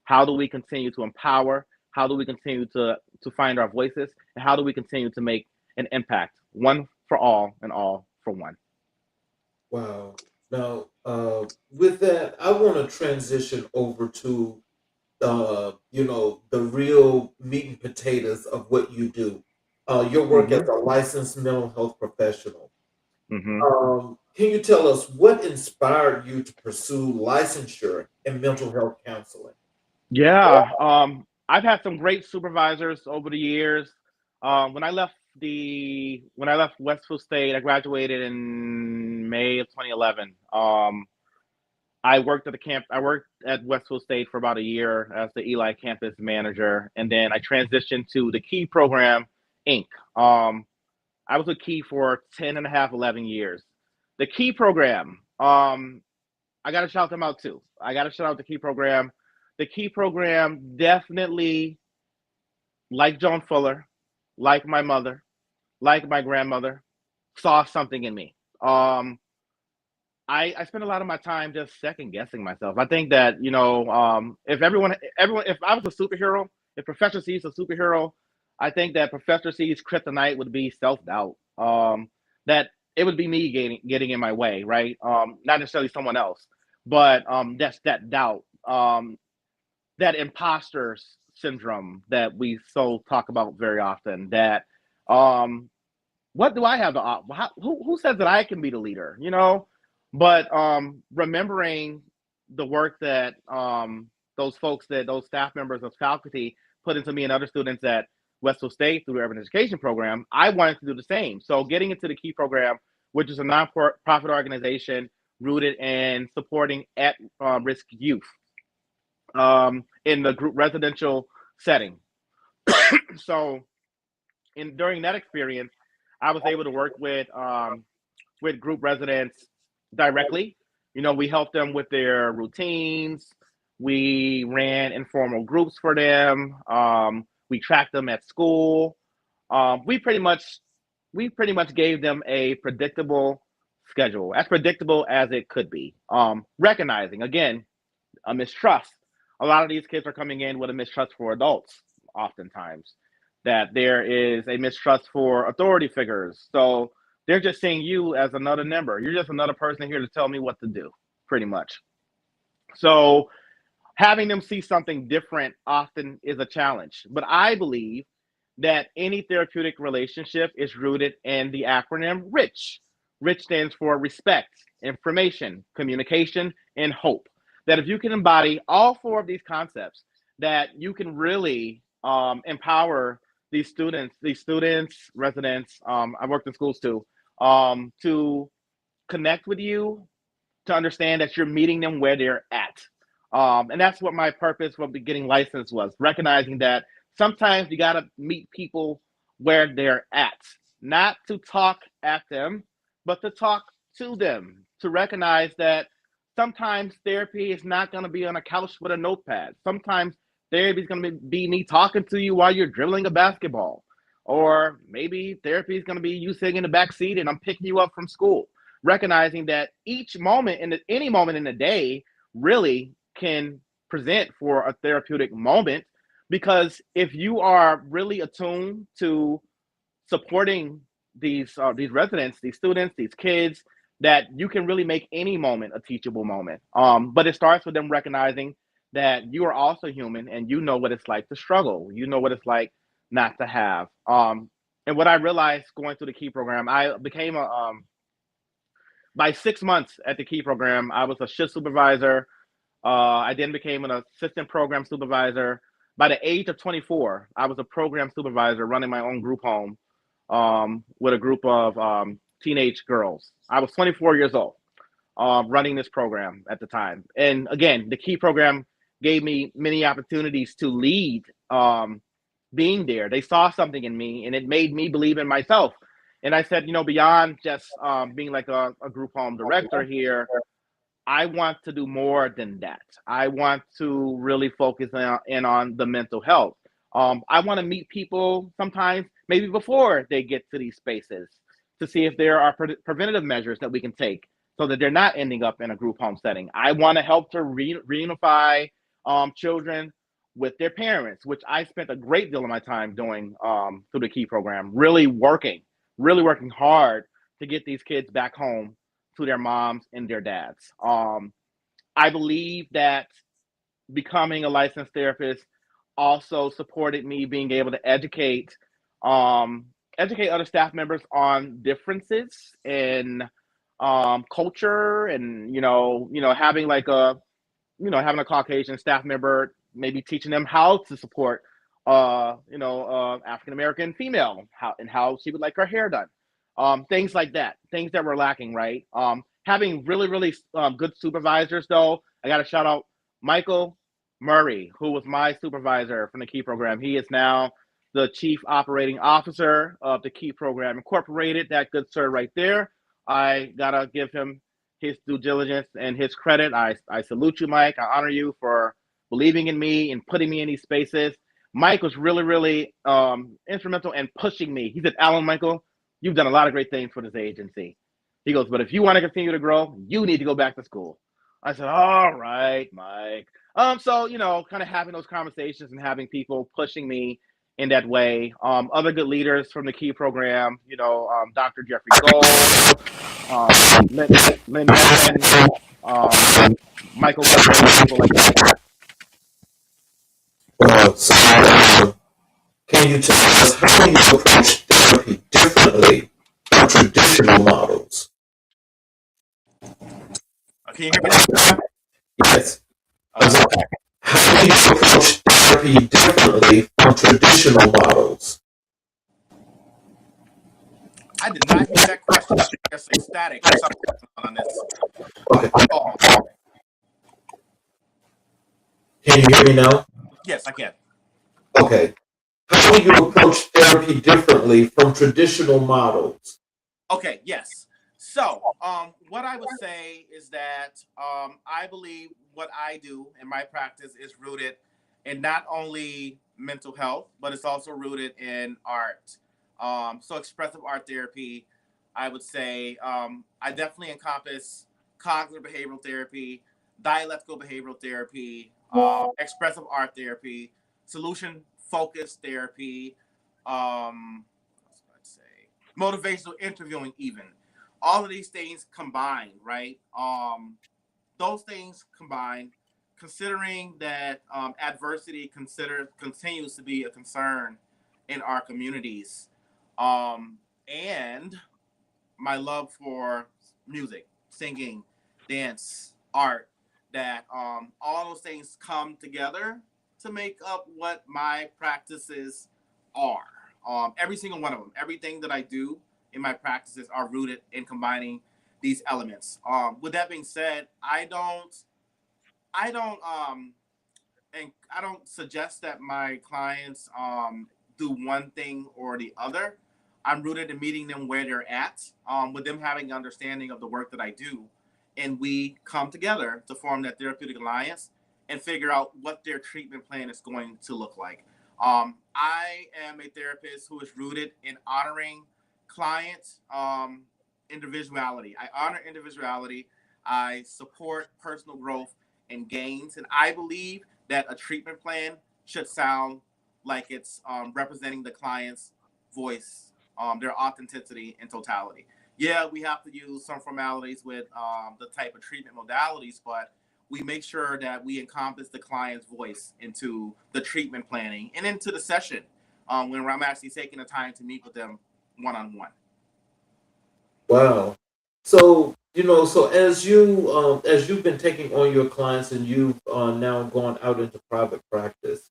How do we continue to empower? How do we continue to find our voices? And how do we continue to make an impact? One for all and all for one. Wow. Now, with that, I want to transition over to the real meat and potatoes of what you do. Your work as Mm-hmm. a licensed mental health professional. Mm-hmm. Can you tell us what inspired you to pursue licensure in mental health counseling? Yeah. I've had some great supervisors over the years. When I left Westfield State, I graduated in May of 2011. I worked at the camp. I worked at Westfield State for about a year as the Eli campus manager, and then I transitioned to the Key program, Inc. I was with Key for 10 and a half, 11 years. The Key program, I got to shout them out too. I got to shout out the Key program. The Key program definitely, like Joan Fuller, like my mother, like my grandmother, saw something in me. I spend a lot of my time just second guessing myself. I think that if if I was a superhero, if Professor C is a superhero, I think that Professor C's kryptonite would be self doubt. That it would be me getting in my way, right? Not necessarily someone else, but that's that doubt, that imposter syndrome that we so talk about very often. That what do I have to offer? Who says that I can be the leader? You know, but remembering the work that those staff members, those faculty put into me and other students at Westfield State through the Urban Education Program, I wanted to do the same. So getting into the Key program, which is a nonprofit organization rooted in supporting at-risk youth in the group residential setting. So during that experience, I was able to work with group residents directly. You know, we helped them with their routines. We ran informal groups for them. We tracked them at school. We pretty much gave them a predictable schedule, as predictable as it could be. Recognizing again a mistrust. A lot of these kids are coming in with a mistrust for adults, oftentimes. That there is a mistrust for authority figures. So they're just seeing you as another member. You're just another person here to tell me what to do, pretty much. So having them see something different often is a challenge. But I believe that any therapeutic relationship is rooted in the acronym RICH. RICH stands for respect, information, communication, and hope. That if you can embody all four of these concepts, that you can really empower these students, residents. I worked in schools too, to connect with you, to understand that you're meeting them where they're at. And that's what my purpose for getting licensed was, recognizing that sometimes you got to meet people where they're at, not to talk at them, but to talk to them, to recognize that sometimes therapy is not going to be on a couch with a notepad. Sometimes therapy is going to be me talking to you while you're dribbling a basketball. Or maybe therapy is going to be you sitting in the back seat and I'm picking you up from school. Recognizing that each moment any moment in the day really can present for a therapeutic moment, because if you are really attuned to supporting these residents, these students, these kids, that you can really make any moment a teachable moment. But it starts with them recognizing that you are also human and you know what it's like to struggle. You know what it's like not to have. And what I realized going through the Key program, I became a by 6 months at the Key program, I was a shift supervisor. I then became an assistant program supervisor. By the age of 24, I was a program supervisor running my own group home with a group of teenage girls. I was 24 years old running this program at the time. And again, the Key program gave me many opportunities to lead being there. They saw something in me and it made me believe in myself. And I said, beyond just being like a group home director here, I want to do more than that. I want to really focus in on the mental health. I want to meet people sometimes, maybe before they get to these spaces, to see if there are preventative measures that we can take so that they're not ending up in a group home setting. I want to help to reunify children with their parents, which I spent a great deal of my time doing through the Key program, really working hard to get these kids back home to their moms and their dads. I believe that becoming a licensed therapist also supported me being able to educate other staff members on differences in culture, and having like having a Caucasian staff member, maybe teaching them how to support African American female, how she would like her hair done, things like that, things that were lacking, right? Having really good supervisors, though. I got to shout out Michael Murray, who was my supervisor from the Key program. He is now the chief operating officer of the Key program incorporated. That good sir right there. I gotta give him his due diligence and his credit. I salute you, Mike. I honor you for believing in me and putting me in these spaces. Mike was really instrumental in pushing me. He said, Alan, Michael, you've done a lot of great things for this agency. He goes, but if you want to continue to grow, you need to go back to school. I said, all right, Mike. So, kind of having those conversations and having people pushing me in that way. Other good leaders from the Key program, Dr. Jeffrey Gold, Lynn Nelson, Michael Guthrie, people like that. So, can you tell us how you approach therapy differently from traditional models? Can you hear me now? Yes. How do you approach therapy differently from traditional models? I did not hear that question. I guess it's static or something on this. Okay. Oh, Can you hear me now? yes, I can. Okay. How do you approach therapy differently from traditional models? Okay, yes. So, what I would say is that I believe what I do in my practice is rooted in not only mental health, but it's also rooted in art. So, expressive art therapy, I would say, I definitely encompass cognitive behavioral therapy, dialectical behavioral therapy, expressive art therapy, solution focused therapy, let's say motivational interviewing, even all of these things combined, right? Those things combined, considering that adversity continues to be a concern in our communities, and my love for music, singing, dance, art, that all those things come together to make up what my practices are. Every single one of them, everything that I do in my practices are rooted in combining these elements. With that being said, I don't, and I don't suggest that my clients do one thing or the other. I'm rooted in meeting them where they're at, with them having an understanding of the work that I do, and we come together to form that therapeutic alliance and figure out what their treatment plan is going to look like. I am a therapist who is rooted in honoring clients' individuality. I honor individuality. I support personal growth and gains, and I believe that a treatment plan should sound like it's representing the client's voice their authenticity and totality. Yeah, we have to use some formalities with the type of treatment modalities, but we make sure that we encompass the client's voice into the treatment planning and into the session when I'm actually taking the time to meet with them one-on-one. Wow. So, so as you've been taking on your clients and you've now gone out into private practice,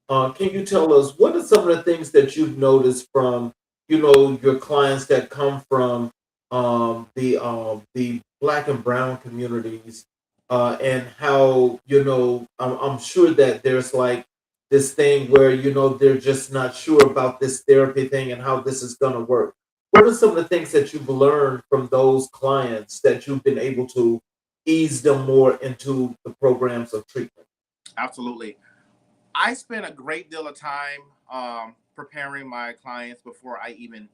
can you tell us what are some of the things that you've noticed from, your clients that come from the Black and Brown communities, and how I'm sure that there's like this thing where they're just not sure about this therapy thing and how this is going to work. What are some of the things that you've learned from those clients that you've been able to ease them more into the programs of treatment? Absolutely. I spend a great deal of time preparing my clients before I even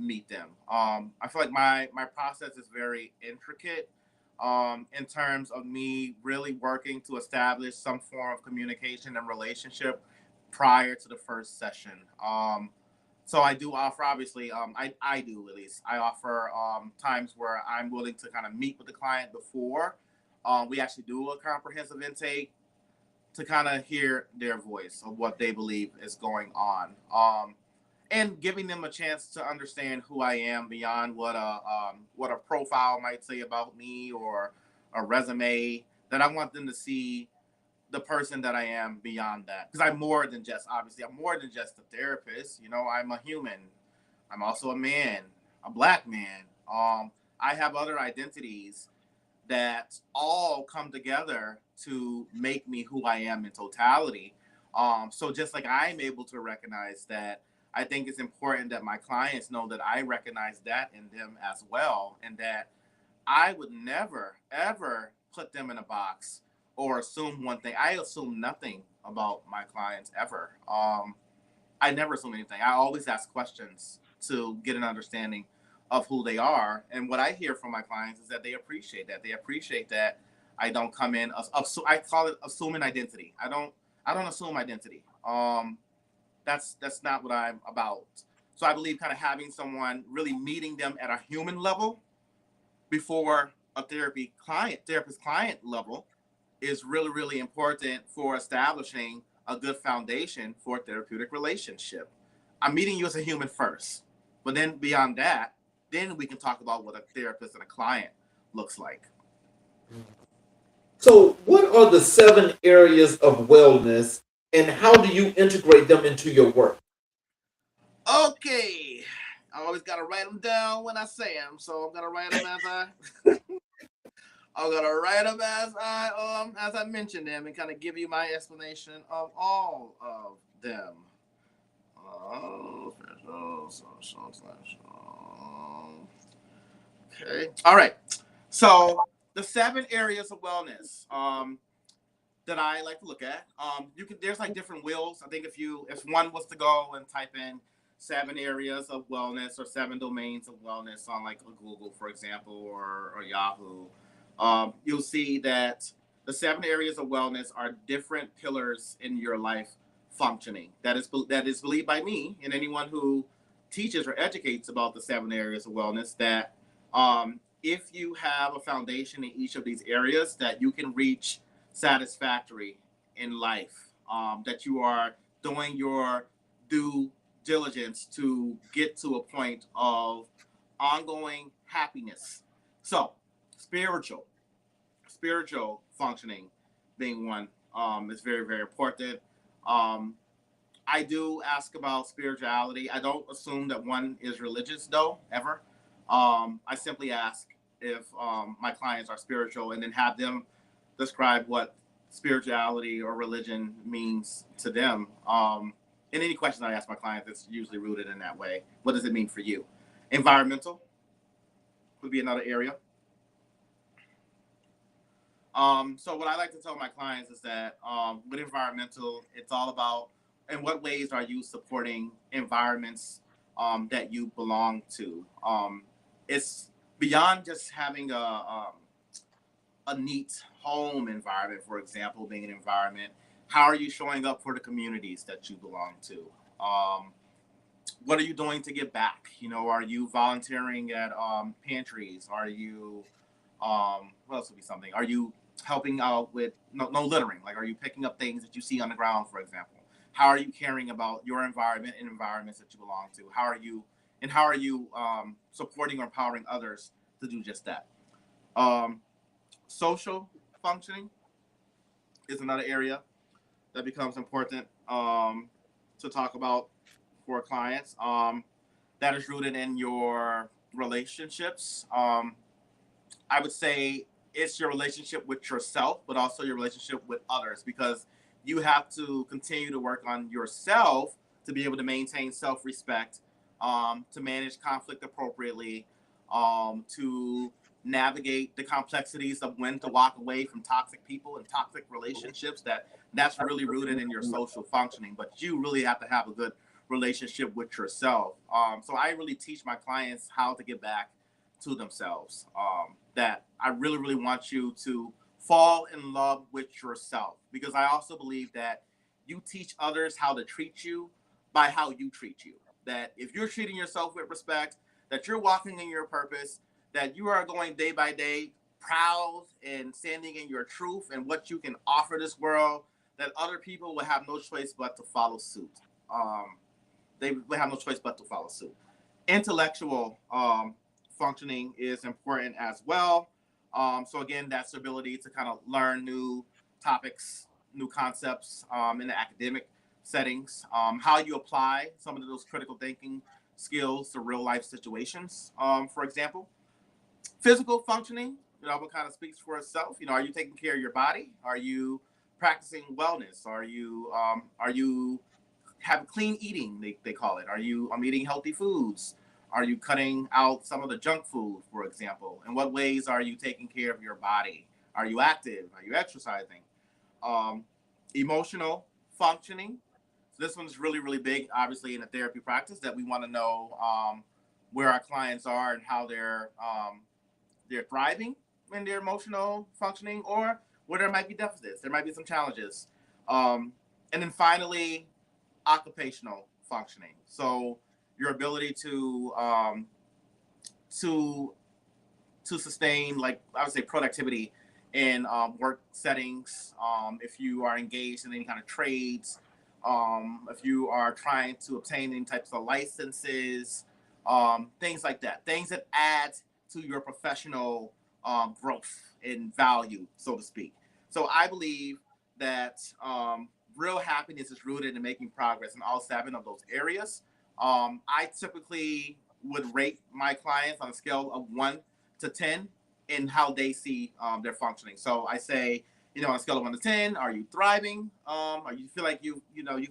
meet them. I feel like my process is very intricate in terms of me really working to establish some form of communication and relationship prior to the first session. So I do offer, obviously, I do at least, I offer times where I'm willing to kind of meet with the client before we actually do a comprehensive intake to kind of hear their voice of what they believe is going on, and giving them a chance to understand who I am beyond what a profile might say about me or a resume. That I want them to see the person that I am beyond that, because I'm more than just, obviously I'm more than just a therapist. I'm a human. I'm also a man, a Black man. I have other identities that all come together to make me who I am in totality. So just like I'm able to recognize that, I think it's important that my clients know that I recognize that in them as well, and that I would never, ever put them in a box or assume one thing. I assume nothing about my clients ever. I never assume anything. I always ask questions to get an understanding of who they are. And what I hear from my clients is that they appreciate that. They appreciate that I don't come in. I call it assuming identity. I don't assume identity. That's not what I'm about. So I believe kind of having someone, really meeting them at a human level before a therapist client level is really, really important for establishing a good foundation for a therapeutic relationship. I'm meeting you as a human first, but then beyond that, then we can talk about what a therapist and a client looks like. So, what are the 7 areas of wellness, and how do you integrate them into your work? Okay, I always gotta write them down when I say them, so I'm gonna write them I'm gonna write them as I mention them and kind of give you my explanation of all of them. Okay. All right. So the 7 areas of wellness that I like to look at. There's like different wheels. I think if one was to go and type in 7 areas of wellness or 7 domains of wellness on like a Google, for example, or Yahoo, you'll see that the 7 areas of wellness are different pillars in your life functioning. That is believed by me and anyone who teaches or educates about the 7 areas of wellness, that if you have a foundation in each of these areas, that you can reach satisfactory in life, that you are doing your due diligence to get to a point of ongoing happiness. So, spiritual, spiritual functioning being one is very, very important. Um, I do ask about spirituality. I don't assume that one is religious, though, ever. I simply ask if my clients are spiritual, and then have them describe what spirituality or religion means to them. In any question I ask my clients, it's usually rooted in that way. What does it mean for you? Environmental would be another area. So what I like to tell my clients is that with environmental, it's all about in what ways are you supporting environments that you belong to. It's beyond just having a neat home environment, for example, being an environment. How are you showing up for the communities that you belong to? Um, what are you doing to give back? Are you volunteering at pantries? Are you what else would be something? Are you helping out with no littering? Like, are you picking up things that you see on the ground, for example? How are you caring about your environment and environments that you belong to? How are you supporting or empowering others to do just that? Social functioning is another area that becomes important to talk about for clients. That is rooted in your relationships. I would say it's your relationship with yourself, but also your relationship with others, because you have to continue to work on yourself to be able to maintain self-respect, to manage conflict appropriately, to navigate the complexities of when to walk away from toxic people and toxic relationships. That's really rooted in your social functioning, but you really have to have a good relationship with yourself. So I really teach my clients how to get back to themselves. That I really, really want you to fall in love with yourself, because I also believe that you teach others how to treat you by how you treat you. That if you're treating yourself with respect, that you're walking in your purpose, that you are going day by day proud and standing in your truth and what you can offer this world, that other people will have no choice but to follow suit. They will have no choice but to follow suit. Intellectual functioning is important as well. So again, that's the ability to kind of learn new topics, new concepts in the academic settings, how you apply some of those critical thinking skills to real life situations. For example, physical functioning, what kind of speaks for itself. Are you taking care of your body? Are you practicing wellness? Are you have clean eating? They call it. Are you eating healthy foods? Are you cutting out some of the junk food, for example? In what ways are you taking care of your body? Are you active? Are you exercising? Emotional functioning. So this one's really, really big, obviously, in a therapy practice, that we want to know where our clients are and how they're thriving in their emotional functioning, or where there might be deficits. There might be some challenges. And then finally, occupational functioning. So your ability to sustain, like I would say, productivity in work settings. If you are engaged in any kind of trades, if you are trying to obtain any types of licenses, things like that. Things that add to your professional growth and value, so to speak. So I believe that real happiness is rooted in making progress in all 7 of those areas. I typically would rate my clients on a scale of 1 to 10 in how they see their functioning. So I say, on a scale of 1 to 10, are you thriving? Or you feel like you've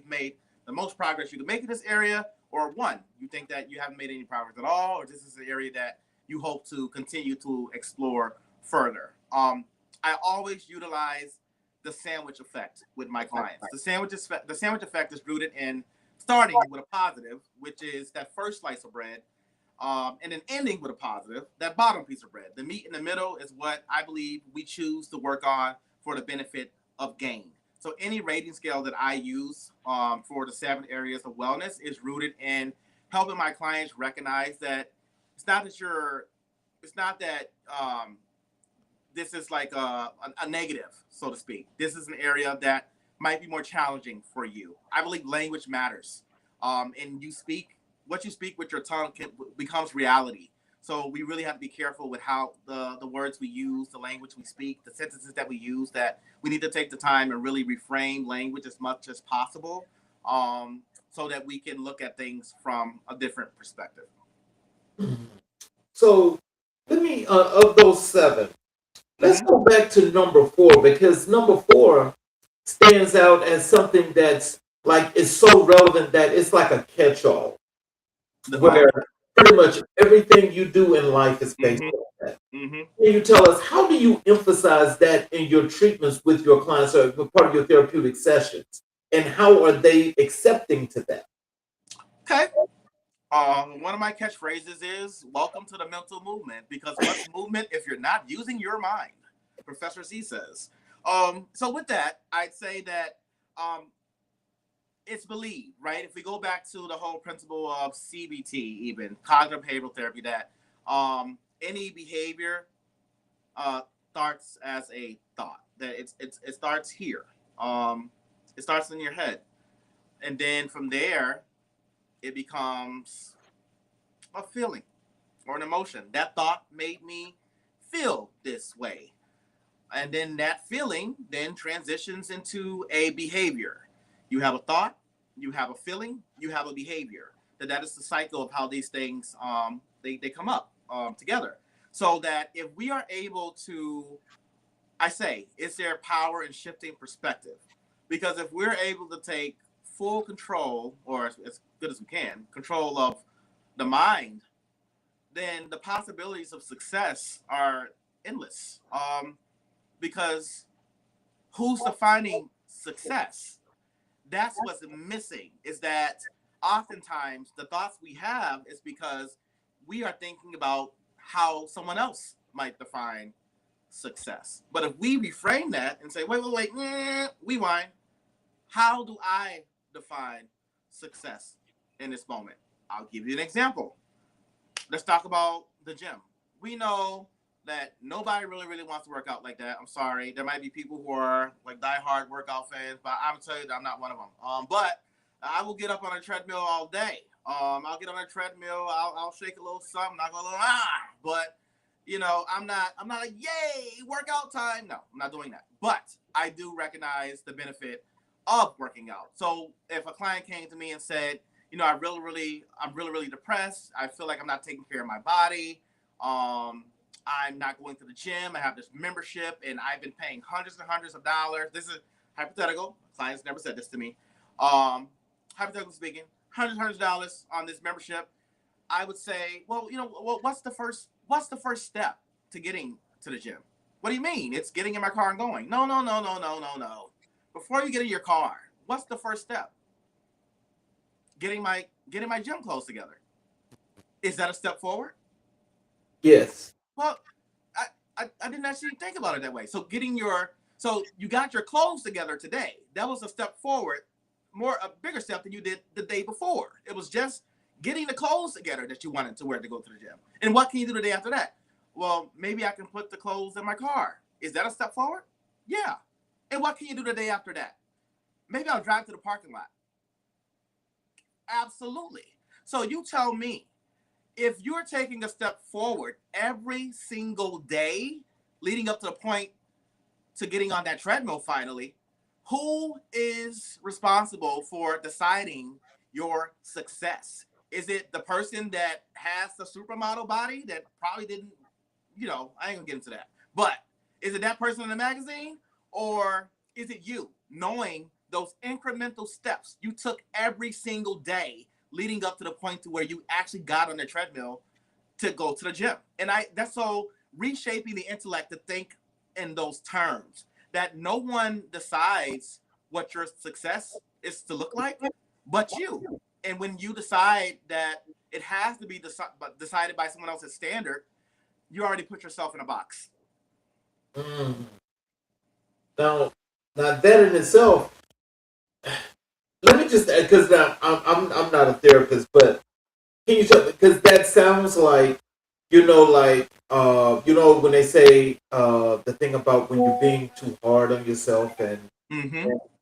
made the most progress you can make in this area? Or 1, you think that you haven't made any progress at all, or this is an area that you hope to continue to explore further. I always utilize the sandwich effect with my clients. The sandwich effect is rooted in starting with a positive, which is that first slice of bread, and then ending with a positive, that bottom piece of bread. The meat in the middle is what I believe we choose to work on for the benefit of gain. So any rating scale that I use for the 7 areas of wellness is rooted in helping my clients recognize that it's not that this is like a negative, so to speak. This is an area that might be more challenging for you. I believe language matters. And what you speak with your tongue becomes reality. So we really have to be careful with how the words we use, the language we speak, the sentences that we use, that we need to take the time and really reframe language as much as possible, so that we can look at things from a different perspective. So let me, of those 7, let's go back to number 4, because number 4 stands out as something that's like, is so relevant that it's like a catch-all, where pretty much everything you do in life is based on that. Can you tell us, how do you emphasize that in your treatments with your clients, or part of your therapeutic sessions, and how are they accepting to that? Okay. One of my catchphrases is "Welcome to the mental movement," because what's movement if you're not using your mind? Professor Z says. So with that, I'd say that it's believed, right? If we go back to the whole principle of CBT, even cognitive behavioral therapy, that any behavior uh, starts as a thought. That it starts here. It starts in your head, and then from there, it becomes a feeling or an emotion. That thought made me feel this way, and then that feeling then transitions into a behavior. You have a thought, you have a feeling, you have a behavior. That is the cycle of how these things they come up together. So that if we are able to, I say, is there power in shifting perspective? Because if we're able to take full control, or as good as we can, control of the mind, then the possibilities of success are endless. Because who's defining success? That's what's missing, is that oftentimes the thoughts we have is because we are thinking about how someone else might define success. But if we reframe that and say, wait, rewind, how do I define success in this moment? I'll give you an example. Let's talk about the gym. We know that nobody really wants to work out like that. I'm sorry. There might be people who are like diehard workout fans, but I'm gonna tell you that I'm not one of them. But I will get up on a treadmill all day. I'll get on a treadmill. I'll shake a little something. I'll go a little but I'm not like, yay, workout time. No, I'm not doing that. But I do recognize the benefit of working out. So if a client came to me and said, I'm really depressed. I feel like I'm not taking care of my body. I'm not going to the gym. I have this membership and I've been paying hundreds and hundreds of dollars. This is hypothetical. Clients never said this to me. Hypothetically speaking, hundreds of dollars on this membership. I would say, well, what's the first step to getting to the gym? What do you mean? It's getting in my car and going. No. Before you get in your car, what's the first step? Getting my gym clothes together. Is that a step forward? Yes. Well, I didn't actually think about it that way. So so you got your clothes together today. That was a step forward, a bigger step than you did the day before. It was just getting the clothes together that you wanted to wear to go to the gym. And what can you do the day after that? Well, maybe I can put the clothes in my car. Is that a step forward? Yeah. And what can you do the day after that? Maybe I'll drive to the parking lot. Absolutely. So you tell me, if you're taking a step forward every single day leading up to the point to getting on that treadmill finally, who is responsible for deciding your success? Is it the person that has the supermodel body that probably didn't, I ain't gonna get into that. But is it that person in the magazine? Or is it you knowing those incremental steps you took every single day leading up to the point to where you actually got on the treadmill to go to the gym? And that's so reshaping the intellect to think in those terms, that no one decides what your success is to look like but you. And when you decide that it has to be decided by someone else's standard, you already put yourself in a box. Mm. Now that in itself, let me just because now I'm not a therapist, but can you tell, because that sounds like when they say the thing about when you're being too hard on yourself and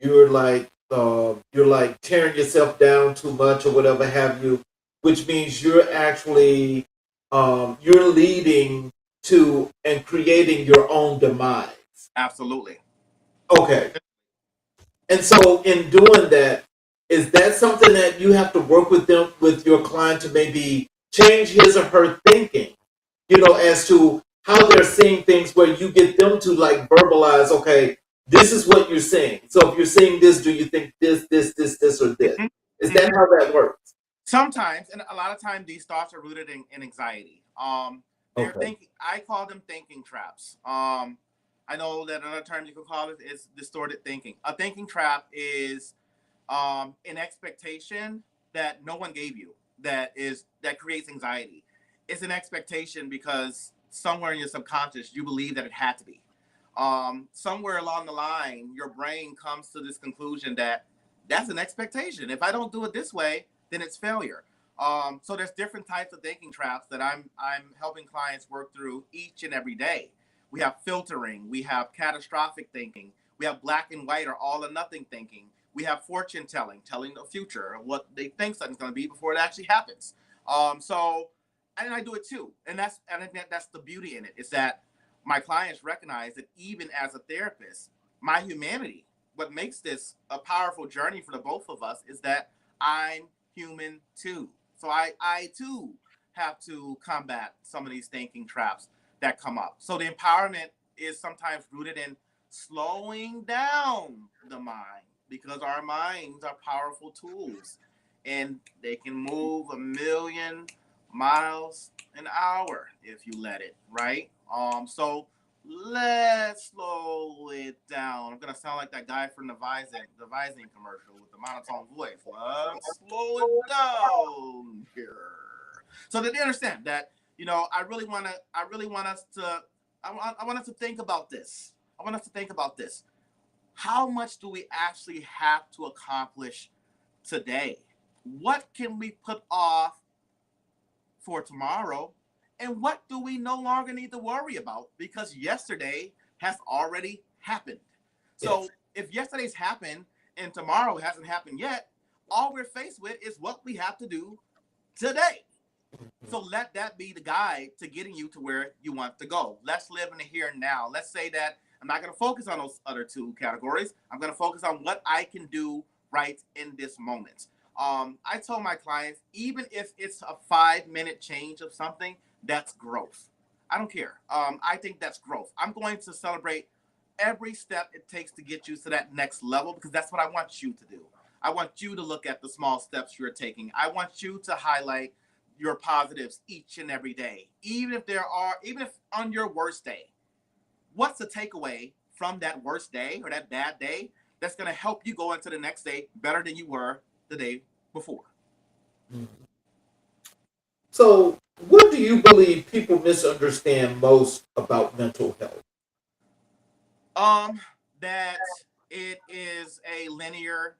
you're like tearing yourself down too much or whatever have you, which means you're actually you're leading to and creating your own demise. Absolutely. Okay. And so in doing that, is that something that you have to work with your client to maybe change his or her thinking, as to how they're seeing things, where you get them to like verbalize, okay, this is what you're saying. So if you're saying this, do you think this, or this? Is that how that works? Sometimes, and a lot of times, these thoughts are rooted in anxiety. They're Okay. thinking. I call them thinking traps. I know that another term you can call it is distorted thinking. A thinking trap is an expectation that no one gave you that creates anxiety. It's an expectation because somewhere in your subconscious you believe that it had to be. Somewhere along the line, your brain comes to this conclusion that that's an expectation. If I don't do it this way, then it's failure. So there's different types of thinking traps that I'm helping clients work through each and every day. We have filtering, we have catastrophic thinking, we have black and white or all or nothing thinking. We have fortune telling, telling the future, what they think something's going to be before it actually happens. So, and I do it too, and I think that's the beauty in it, is that my clients recognize that even as a therapist, my humanity, what makes this a powerful journey for the both of us, is that I'm human too. So I too have to combat some of these thinking traps that come up. So the empowerment is sometimes rooted in slowing down the mind, because our minds are powerful tools and they can move 1,000,000 miles an hour if you let it, right? So let's slow it down. I'm gonna sound like that guy from the Visine commercial with the monotone voice. Let's slow it down here, so that they understand that, I really want us to, I want us to think about this. I want us to think about this. How much do we actually have to accomplish today? What can we put off for tomorrow? And what do we no longer need to worry about because yesterday has already happened? So yes, if yesterday's happened and tomorrow hasn't happened yet, all we're faced with is what we have to do today. So let that be the guide to getting you to where you want to go. Let's live in the here and now. Let's say that I'm not going to focus on those other two categories. I'm going to focus on what I can do right in this moment. I tell my clients, even if it's a 5-minute change of something, that's growth. I don't care. I think that's growth. I'm going to celebrate every step it takes to get you to that next level, because that's what I want you to do. I want you to look at the small steps you're taking. I want you to highlight your positives each and every day, even if on your worst day. What's the takeaway from that worst day or that bad day that's going to help you go into the next day better than you were the day before? So, what do you believe people misunderstand most about mental health? That it is a linear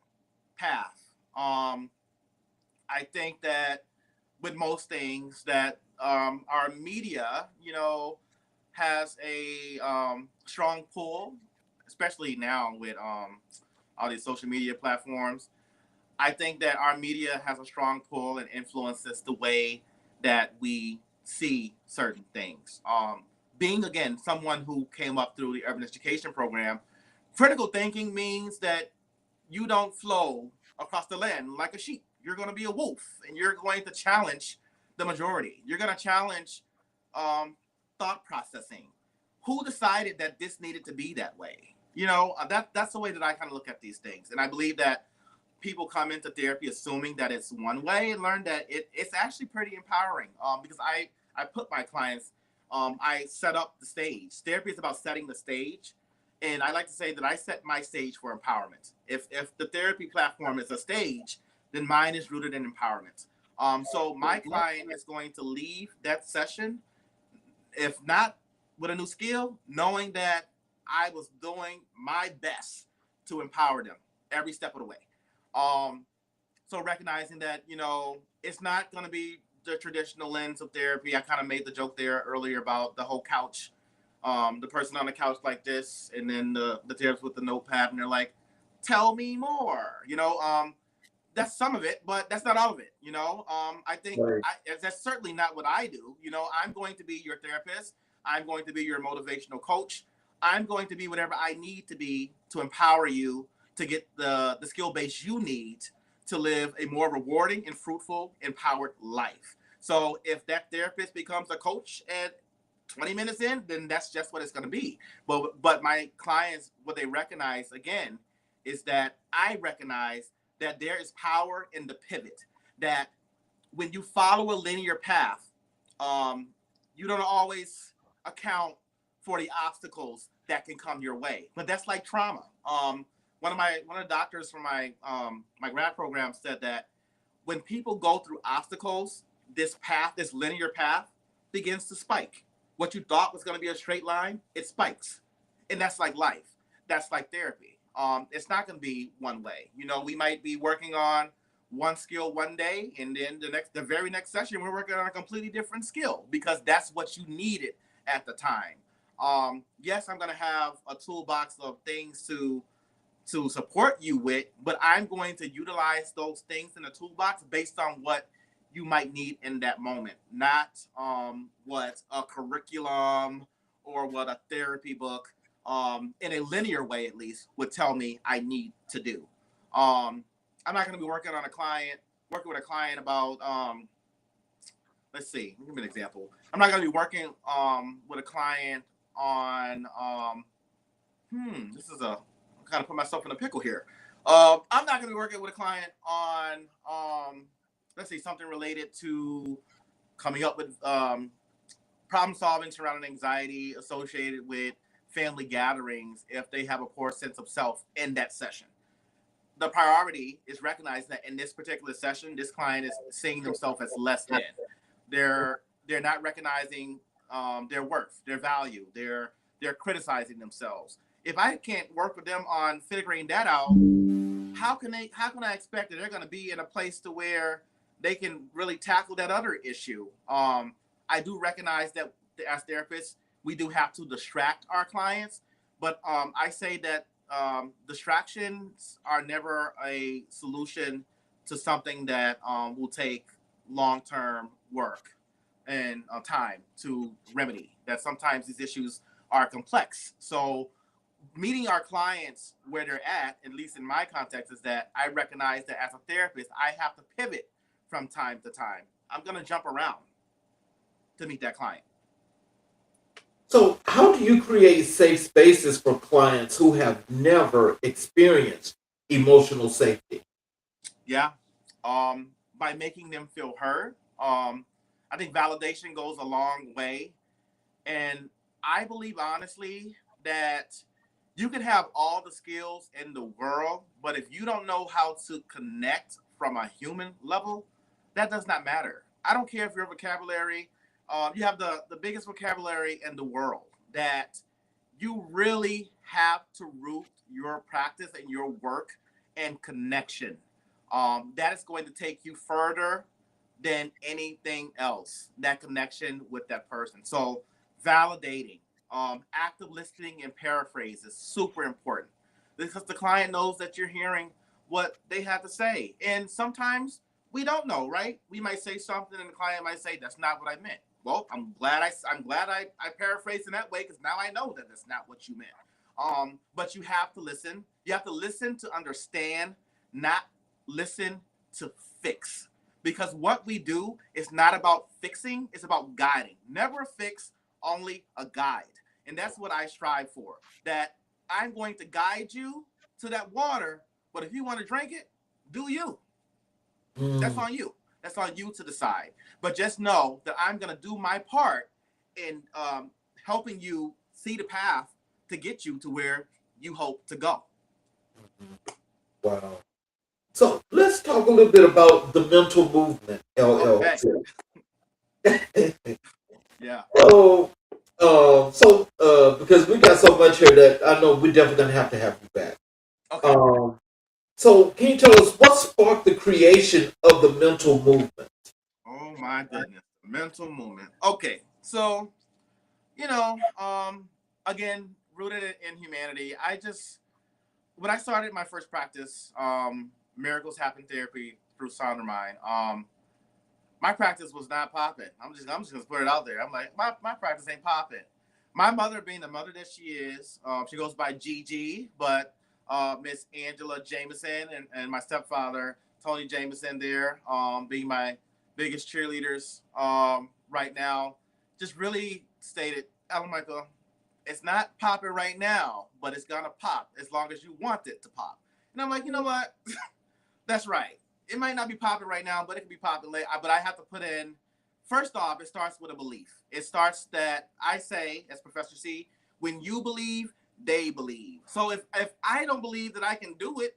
path. I think that with most things that our media, has a strong pull, especially now with all these social media platforms. I think that our media has a strong pull and influences the way that we see certain things. Being, again, someone who came up through the urban education program, critical thinking means that you don't flow across the land like a sheep. You're going to be a wolf, and you're going to challenge the majority. You're going to challenge thought processing. Who decided that this needed to be that way? That's the way that I kind of look at these things. And I believe that people come into therapy assuming that it's one way, and learn that it's actually pretty empowering, because I put my clients, I set up the stage. Therapy is about setting the stage. And I like to say that I set my stage for empowerment. If the therapy platform is a stage, then mine is rooted in empowerment. So my client is going to leave that session, if not with a new skill, knowing that I was doing my best to empower them every step of the way. So recognizing that, it's not going to be the traditional lens of therapy. I kind of made the joke there earlier about the whole couch, the person on the couch like this, and then the therapist with the notepad, and they're like, tell me more. That's some of it, but that's not all of it. I think Right. that's certainly not what I do. I'm going to be your therapist. I'm going to be your motivational coach. I'm going to be whatever I need to be to empower you to get the skill base you need to live a more rewarding and fruitful, empowered life. So if that therapist becomes a coach at 20 minutes in, then that's just what it's going to be. But my clients, what they recognize, again, is that I recognize that there is power in the pivot. That when you follow a linear path, you don't always account for the obstacles that can come your way. But that's like trauma. One of the doctors from my grad program said that when people go through obstacles, this linear path begins to spike. What you thought was going to be a straight line, it spikes. And that's like life. That's like therapy. it's not going to be one way. We might be working on one skill one day, and then the very next session, we're working on a completely different skill because that's what you needed at the time. Yes, I'm going to have a toolbox of things to support you with, but I'm going to utilize those things in the toolbox based on what you might need in that moment, not what a curriculum or what a therapy book, in a linear way at least, would tell me I need to do. I'm not going to be working with a client about, let's see, give me an example. I'm not going to be working with a client on, this is I'm kind of put myself in a pickle here. I'm not going to be working with a client on, let's say, something related to coming up with problem solving surrounding anxiety associated with family gatherings if they have a poor sense of self in that session. The priority is recognizing that in this particular session, this client is seeing themselves as less than. They're not recognizing their worth, their value. They're criticizing themselves. If I can't work with them on figuring that out, how can I expect that they're going to be in a place to where they can really tackle that other issue? I do recognize that as therapists, we do have to distract our clients, but I say that distractions are never a solution to something that will take long-term work and time to remedy. That sometimes these issues are complex. So meeting our clients where they're at least in my context, is that I recognize that as a therapist, I have to pivot from time to time. I'm going to jump around to meet that client. So, how do you create safe spaces for clients who have never experienced emotional safety? Yeah. By making them feel heard. I think validation goes a long way. And I believe honestly that you can have all the skills in the world, but if you don't know how to connect from a human level, that does not matter. I don't care if your vocabulary, you have the biggest vocabulary in the world, that you really have to root your practice and your work and connection. That is going to take you further than anything else, that connection with that person. So validating, active listening and paraphrase is super important because the client knows that you're hearing what they have to say. And sometimes we don't know, right? We might say something and the client might say, that's not what I meant. Well, I'm glad I paraphrased in that way because now I know that that's not what you meant. But you have to listen. You have to listen to understand, not listen to fix. Because what we do is not about fixing, it's about guiding. Never a fix, only a guide. And that's what I strive for. That I'm going to guide you to that water, but if you want to drink it, do you. That's on you. That's on you to decide. But just know that I'm going to do my part in helping you see the path to get you to where you hope to go. Wow. So let's talk a little bit about the mental movement, LLC. Okay. Yeah. Because we got so much here that I know we're definitely going to have you back. Okay. So can you tell us what sparked the creation of the mental movement? Oh my goodness. Mental movement. Okay. So, again, rooted in humanity. When I started my first practice, Miracles Happen Therapy through Sound Mind, my practice was not popping. I'm just gonna put it out there. I'm like, my practice ain't popping. My mother, being the mother that she is, she goes by Gigi, but Miss Angela Jameson and my stepfather Tony Jameson there, being my biggest cheerleaders right now, just really stated, Alan Michael, it's not popping right now, but it's gonna pop as long as you want it to pop. And I'm like, you know what? That's right. It might not be popping right now, but it can be popping later. But I have to put in, first off, it starts with a belief. It starts that I say, as Professor C, when you believe, they believe. So if I don't believe that I can do it,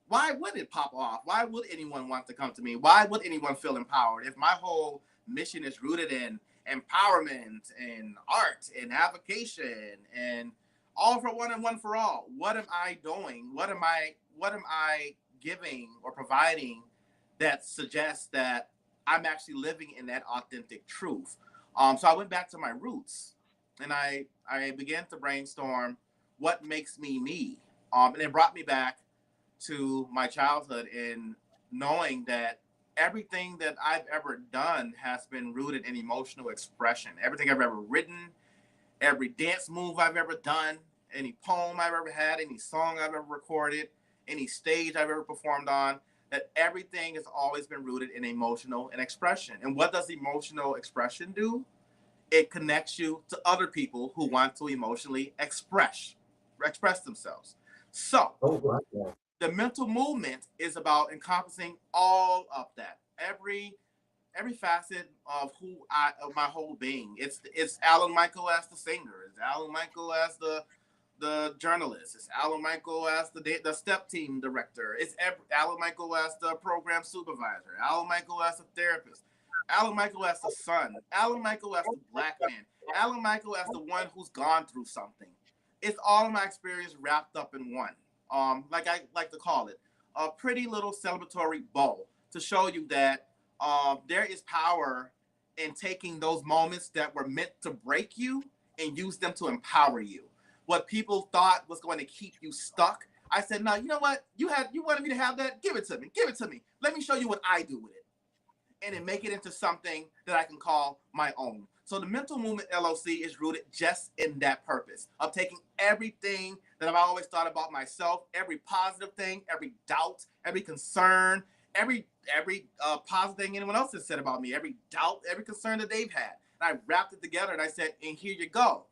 why would it pop off? Why would anyone want to come to me? Why would anyone feel empowered? If my whole mission is rooted in empowerment and art and avocation and All for one and one for all. What am I doing? What am I giving or providing that suggests that I'm actually living in that authentic truth? So I went back to my roots and I began to brainstorm what makes me me. And it brought me back to my childhood and knowing that everything that I've ever done has been rooted in emotional expression. Everything I've ever written, every dance move I've ever done, any poem I've ever had, any song I've ever recorded, any stage I've ever performed on, that everything has always been rooted in emotional and expression. And what does emotional expression do? It connects you to other people who want to emotionally express themselves. So the mental movement is about encompassing all of that, every facet of my whole being. It's Alan Michael as the singer. It's Alan Michael as the journalist. It's Alan Michael as the step team director. It's Alan Michael as the program supervisor. Alan Michael as the therapist. Alan Michael as the son. Alan Michael as the black man. Alan Michael as the one who's gone through something. It's all of my experience wrapped up in one. Like I like to call it, a pretty little celebratory bow to show you that there is power in taking those moments that were meant to break you and use them to empower you. What people thought was going to keep you stuck, I said, no, you know what? You wanted me to have that? Give it to me. Give it to me. Let me show you what I do with it. And then make it into something that I can call my own. So the Mental Movement LLC is rooted just in that purpose of taking everything that I've always thought about myself, every positive thing, every doubt, every concern, every positive thing anyone else has said about me, every doubt, every concern that they've had. And I wrapped it together and I said, and here you go.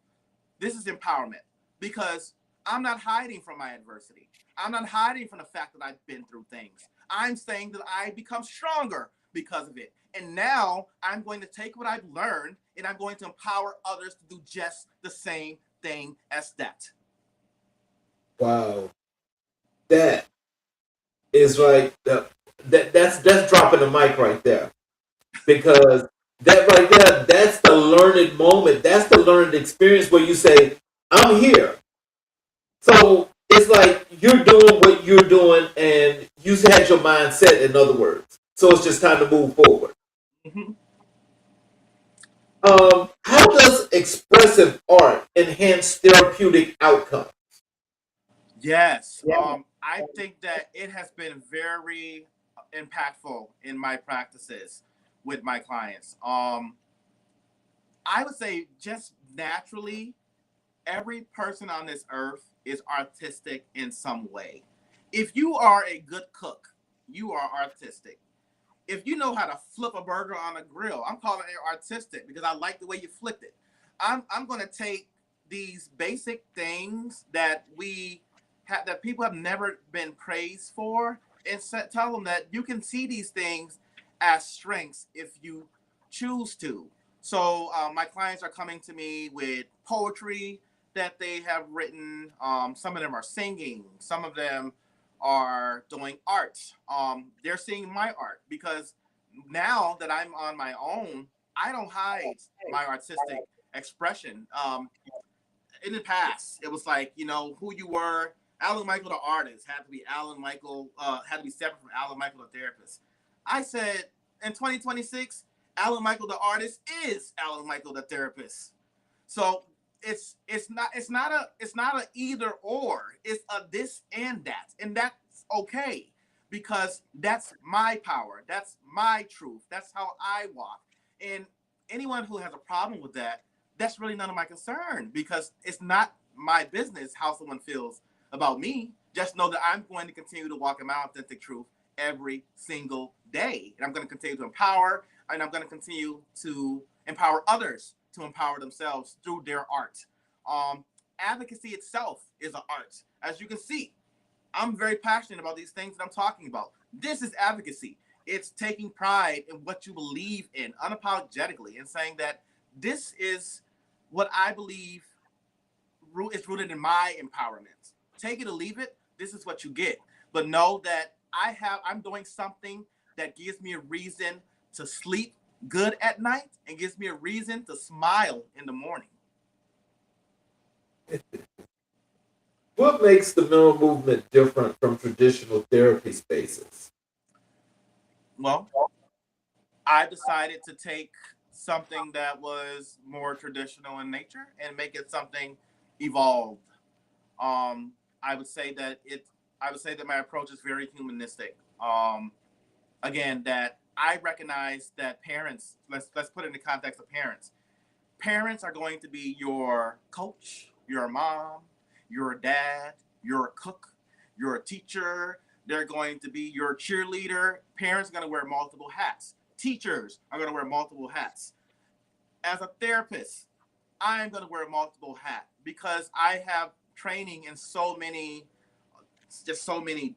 This is empowerment because I'm not hiding from my adversity. I'm not hiding from the fact that I've been through things. I'm saying that I become stronger because of it. And now I'm going to take what I've learned and I'm going to empower others to do just the same thing as that. Wow. That is like that's dropping the mic right there. Because that right there, that's the learned moment. That's the learned experience where you say, I'm here. So it's like you're doing what you're doing and you had your mind set, in other words. So it's just time to move forward. Mm-hmm. How does expressive art enhance therapeutic outcomes? Yes. I think that it has been very impactful in my practices with my clients. I would say just naturally, every person on this earth is artistic in some way. If you are a good cook, you are artistic. If you know how to flip a burger on a grill, I'm calling it artistic because I like the way you flipped it. I'm going to take these basic things that that people have never been praised for and tell them that you can see these things as strengths if you choose to. So my clients are coming to me with poetry that they have written. Some of them are singing. Some of them are doing art. They're seeing my art because now that I'm on my own, I don't hide my artistic expression. In the past, it was like, who you were. Alan Michael, the artist, had to be Alan Michael, had to be separate from Alan Michael, the therapist. I said in 2026, Alan Michael, the artist, is Alan Michael, the therapist. So it's not a either or. It's a this and that, and that's okay because that's my power. That's my truth. That's how I walk. And anyone who has a problem with that, that's really none of my concern because it's not my business how someone feels about me. Just know that I'm going to continue to walk in my authentic truth every single day. And I'm going to continue to empower, and I'm going to continue to empower others to empower themselves through their art. Advocacy itself is an art. As you can see, I'm very passionate about these things that I'm talking about. This is advocacy. It's taking pride in what you believe in unapologetically and saying that this is what I believe is rooted in my empowerment. Take it or leave it. This is what you get. But know that I'm doing something that gives me a reason to sleep good at night and gives me a reason to smile in the morning. What makes the mental movement different from traditional therapy spaces? Well, I decided to take something that was more traditional in nature and make it something evolved. Um, I would say that my approach is very humanistic. Again, that I recognize that parents. Let's put it in the context of parents. Parents are going to be your coach, your mom, your dad, your cook, your teacher. They're going to be your cheerleader. Parents are going to wear multiple hats. Teachers are going to wear multiple hats. As a therapist, I'm going to wear multiple hats because I have training in so many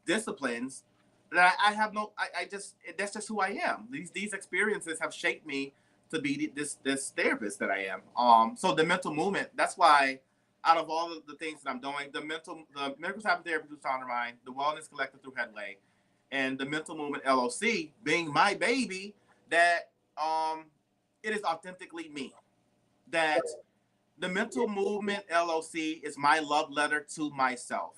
disciplines that I have no, I just, that's just who I am. These experiences have shaped me to be this therapist that I am. So the mental movement, that's why out of all of the things that I'm doing, the Medical Staffing Therapy through Sound the Wellness Collective through Headway, and the Mental Movement LLC being my baby, that it is authentically me. That the Mental Movement LLC is my love letter to myself.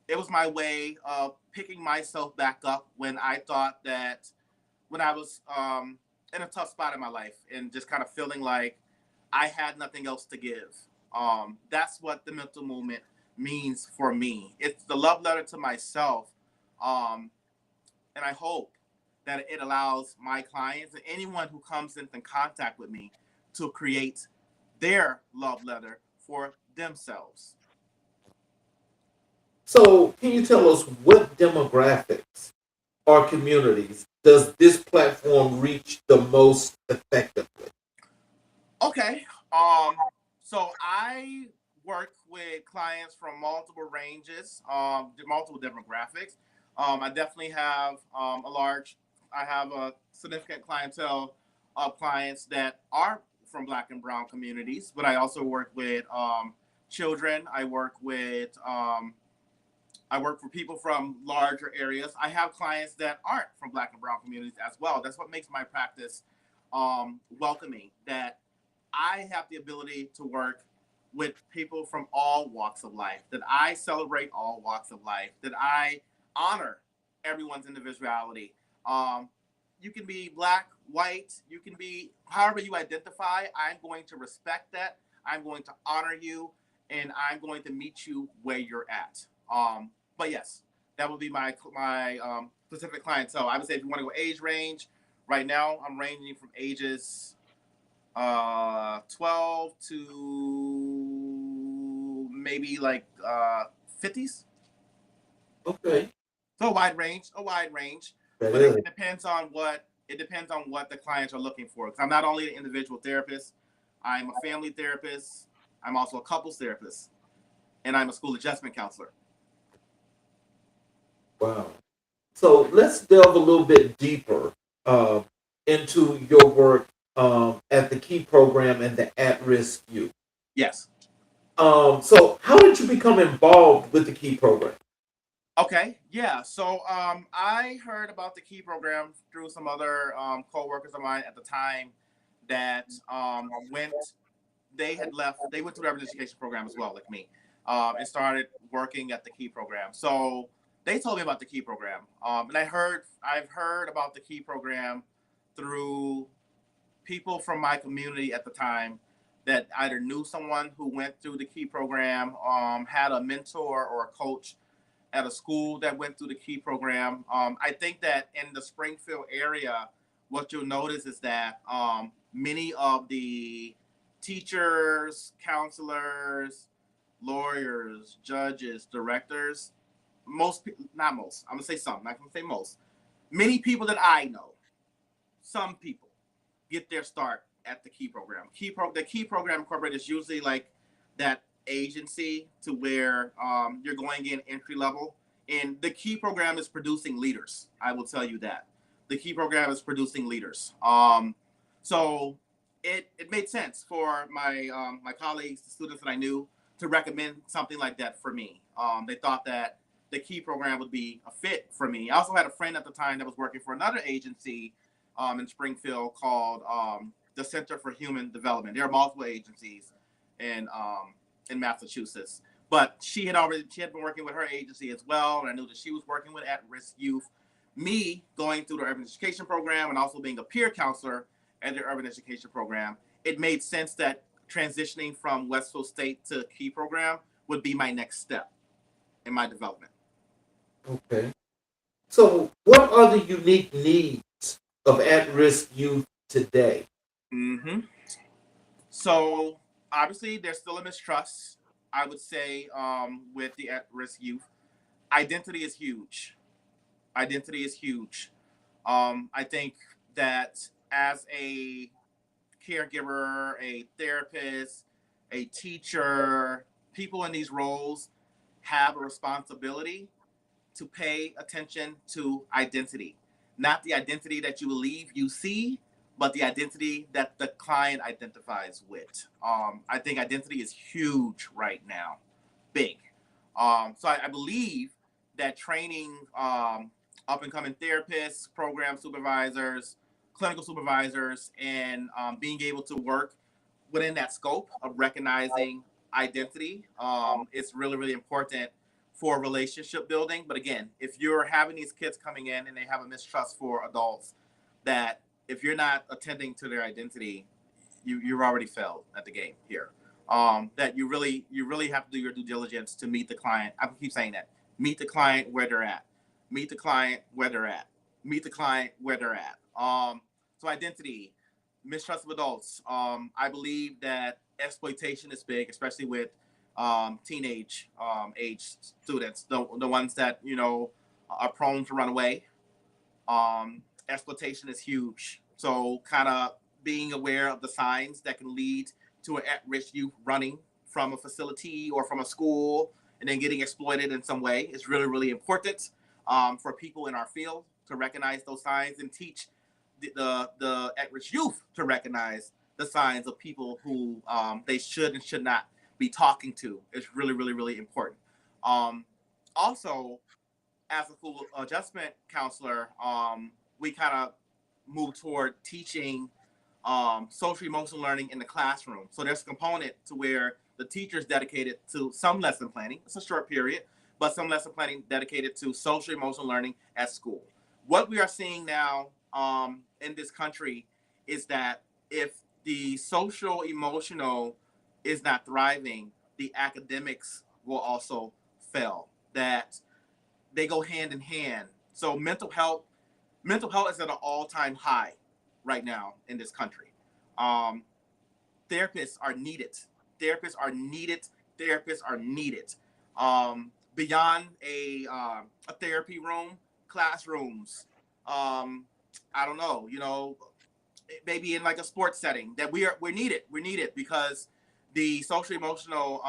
It was my way of picking myself back up when I thought that when I was in a tough spot in my life and just kind of feeling like I had nothing else to give. That's what the mental movement means for me. It's the love letter to myself. Um, and I hope that it allows my clients and anyone who comes into contact with me to create their love letter for themselves. So, can you tell us what demographics or communities does this platform reach the most effectively? Okay. So I work with clients from multiple ranges, multiple demographics. I definitely have I have a significant clientele of clients that are from Black and Brown communities, but I also work with children. I work for people from larger areas. I have clients that aren't from Black and Brown communities as well. That's what makes my practice welcoming. That I have the ability to work with people from all walks of life, that I celebrate all walks of life, that I honor everyone's individuality. Um, you can be black, white, you can be however you identify. I'm going to respect that. I'm going to honor you, and I'm going to meet you where you're at. But yes, that would be my specific clientele. I would say if you want to go age range, right now I'm ranging from ages 12 to maybe like 50s. Okay. So a wide range, That but is. it depends on what the clients are looking for. Because I'm not only an individual therapist, I'm a family therapist, I'm also a couples therapist, and I'm a school adjustment counselor. Wow. So let's delve a little bit deeper uh, into your work at the Key Program and the At Risk Youth. Yes. So how did you become involved with the Key Program? Okay, yeah. So I heard about the Key program through some other co-workers of mine at the time that they went to the urban education program as well, like me, and started working at the Key program. So they told me about the Key program, and I've heard about the Key program through people from my community at the time that either knew someone who went through the Key program, had a mentor or a coach at a school that went through the Key program. I think that in the Springfield area, what you'll notice is that many of the teachers, counselors, lawyers, judges, directors, not most, I'm gonna say some, I'm not gonna say most, many people that I know, some people get their start at the Key program. The Key program incorporated is usually like that agency to where you're going in entry level. And the Key program is producing leaders. I will tell you that. The Key program is producing leaders. So it made sense for my colleagues, the students that I knew, to recommend something like that for me. They thought that the Key program would be a fit for me. I also had a friend at the time that was working for another agency in Springfield called the Center for Human Development. There are multiple agencies in Massachusetts, But she had been working with her agency as well, and I knew that she was working with at-risk youth. Me going through the urban education program and also being a peer counselor at the urban education program, it made sense that transitioning from Westfield State to Key program would be my next step in my development. Okay. So, what are the unique needs of at-risk youth today? Mm-hmm. So obviously, there's still a mistrust. I would say with the at-risk youth, identity is huge. Identity is huge. I think that as a caregiver, a therapist, a teacher, people in these roles have a responsibility to pay attention to identity, not the identity that you believe you see, but the identity that the client identifies with. I think identity is huge right now, big. So I believe that training up and coming therapists, program supervisors, clinical supervisors, and being able to work within that scope of recognizing identity is really, really important for relationship building. But again, if you're having these kids coming in and they have a mistrust for adults, that if you're not attending to their identity, you've already failed at the game here. That you really have to do your due diligence to meet the client. I keep saying that. Meet the client where they're at. Meet the client where they're at. Meet the client where they're at. So identity, mistrust of adults. I believe that exploitation is big, especially with teenage age students, the ones that are prone to run away. Exploitation is huge. So kind of being aware of the signs that can lead to an at-risk youth running from a facility or from a school and then getting exploited in some way is really, really important for people in our field to recognize those signs and teach the at-risk youth to recognize the signs of people who they should and should not be talking to. It's really, really, really important. Also, as a full adjustment counselor, we kind of move toward teaching social emotional learning in the classroom. So there's a component to where the teacher is dedicated to some lesson planning. It's a short period, but some lesson planning dedicated to social emotional learning at school. What we are seeing now in this country is that if the social emotional is not thriving, the academics will also fail. That they go hand in hand. So mental health is at an all-time high right now in this country. Um, Therapists are needed. Therapists are needed. Therapists are needed. Beyond a therapy room, classrooms. I don't know. Maybe in like a sports setting that we're needed. We're needed because the social emotional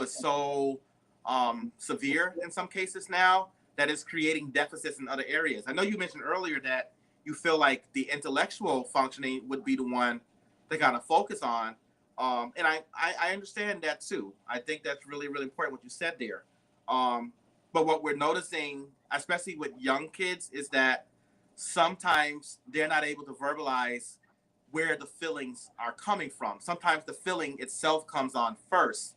is so severe in some cases now that is creating deficits in other areas. I know you mentioned earlier that you feel like the intellectual functioning would be the one to kind of focus on. And I understand that too. I think that's really, really important what you said there. But what we're noticing, especially with young kids, is that sometimes they're not able to verbalize where the feelings are coming from. Sometimes the feeling itself comes on first,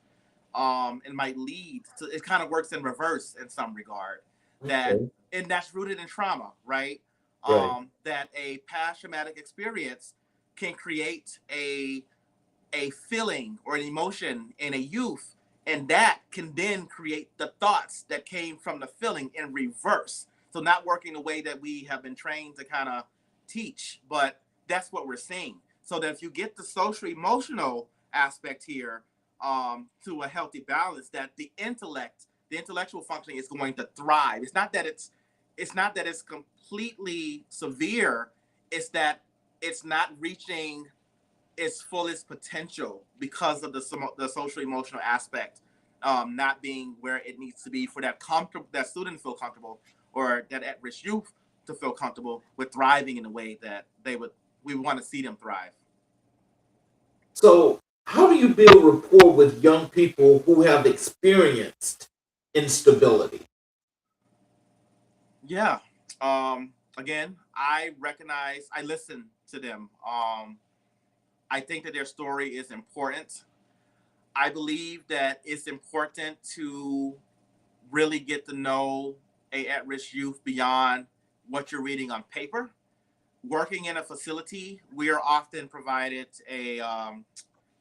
and might lead to, it kind of works in reverse in some regard. That Okay. and that's rooted in trauma, right? Right. That a past traumatic experience can create a feeling or an emotion in a youth, and that can then create the thoughts that came from the feeling in reverse. So not working the way that we have been trained to kind of teach, but that's what we're seeing. So that if you get the social emotional aspect here to a healthy balance, that the intellectual functioning is going to thrive. It's not that it's completely severe. It's that it's not reaching its fullest potential because of the social emotional aspect not being where it needs to be for that student feel comfortable, or that at-risk youth to feel comfortable with thriving in the way that we want to see them thrive. So, how do you build rapport with young people who have experienced instability? Yeah. Again, I listen to them. I think that their story is important. I believe that it's important to really get to know a at-risk youth beyond what you're reading on paper. Working in a facility, we are often provided a kind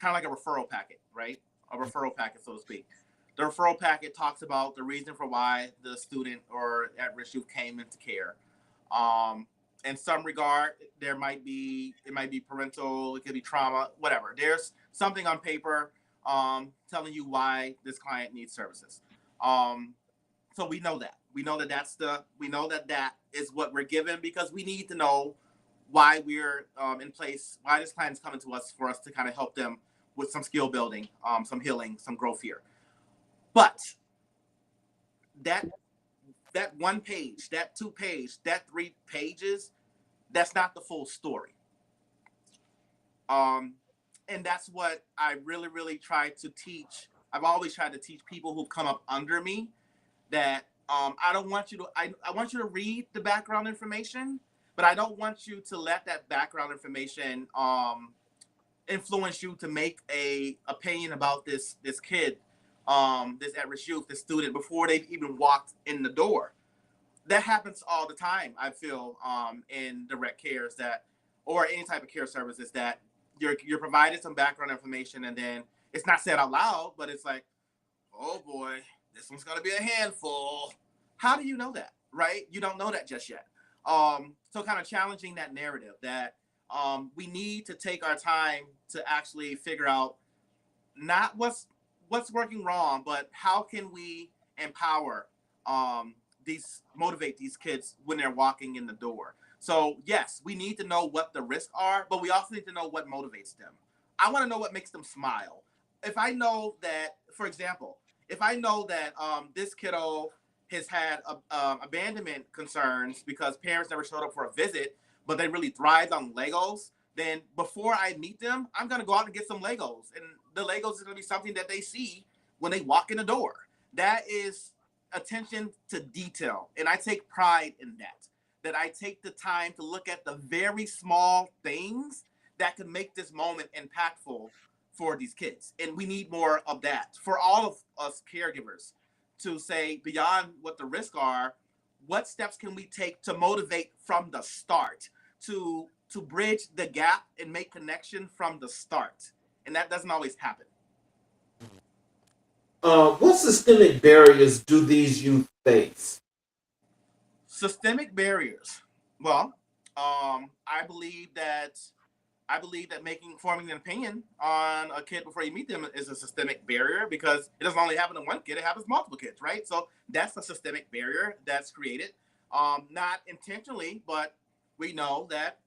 of like a referral packet, right? A referral packet, so to speak. The referral packet talks about the reason for why the student or at-risk youth came into care. Um, in some regard, it might be parental, it could be trauma, whatever. There's something on paper telling you why this client needs services. Um, so we know that. We know that that is what we're given because we need to know why we're in place, why this client is coming to us for us to kind of help them with some skill building, some healing, some growth here. But that one page, that 2 page, that 3 pages, that's not the full story. And that's what I really, really try to teach. I've always tried to teach people who come up under me that I don't want you to, I want you to read the background information, but I don't want you to let that background information influence you to make a opinion about this kid, this at-risk youth, this student before they've even walked in the door. That happens all the time. I feel in direct cares that, or any type of care services that you're provided some background information and then it's not said out loud, but it's like, oh boy, this one's gonna be a handful. How do you know that, right? You don't know that just yet. So kind of challenging that narrative that we need to take our time to actually figure out not what's working wrong, but how can we empower motivate these kids when they're walking in the door. So yes, we need to know what the risks are, but we also need to know what motivates them. I want to know what makes them smile. If I know that, for example, if I know that this kiddo has had abandonment concerns because parents never showed up for a visit, but they really thrived on Legos, then before I meet them, I'm going to go out and get some Legos. And the Legos is going to be something that they see when they walk in the door. That is attention to detail. And I take pride in that I take the time to look at the very small things that can make this moment impactful for these kids. And we need more of that for all of us caregivers to say beyond what the risks are, what steps can we take to motivate from the start, to bridge the gap and make connection from the start. And that doesn't always happen. What systemic barriers do these youth face? Systemic barriers. Well, I believe that forming an opinion on a kid before you meet them is a systemic barrier because it doesn't only happen to one kid; it happens to multiple kids, right? So that's a systemic barrier that's created, not intentionally, but we know that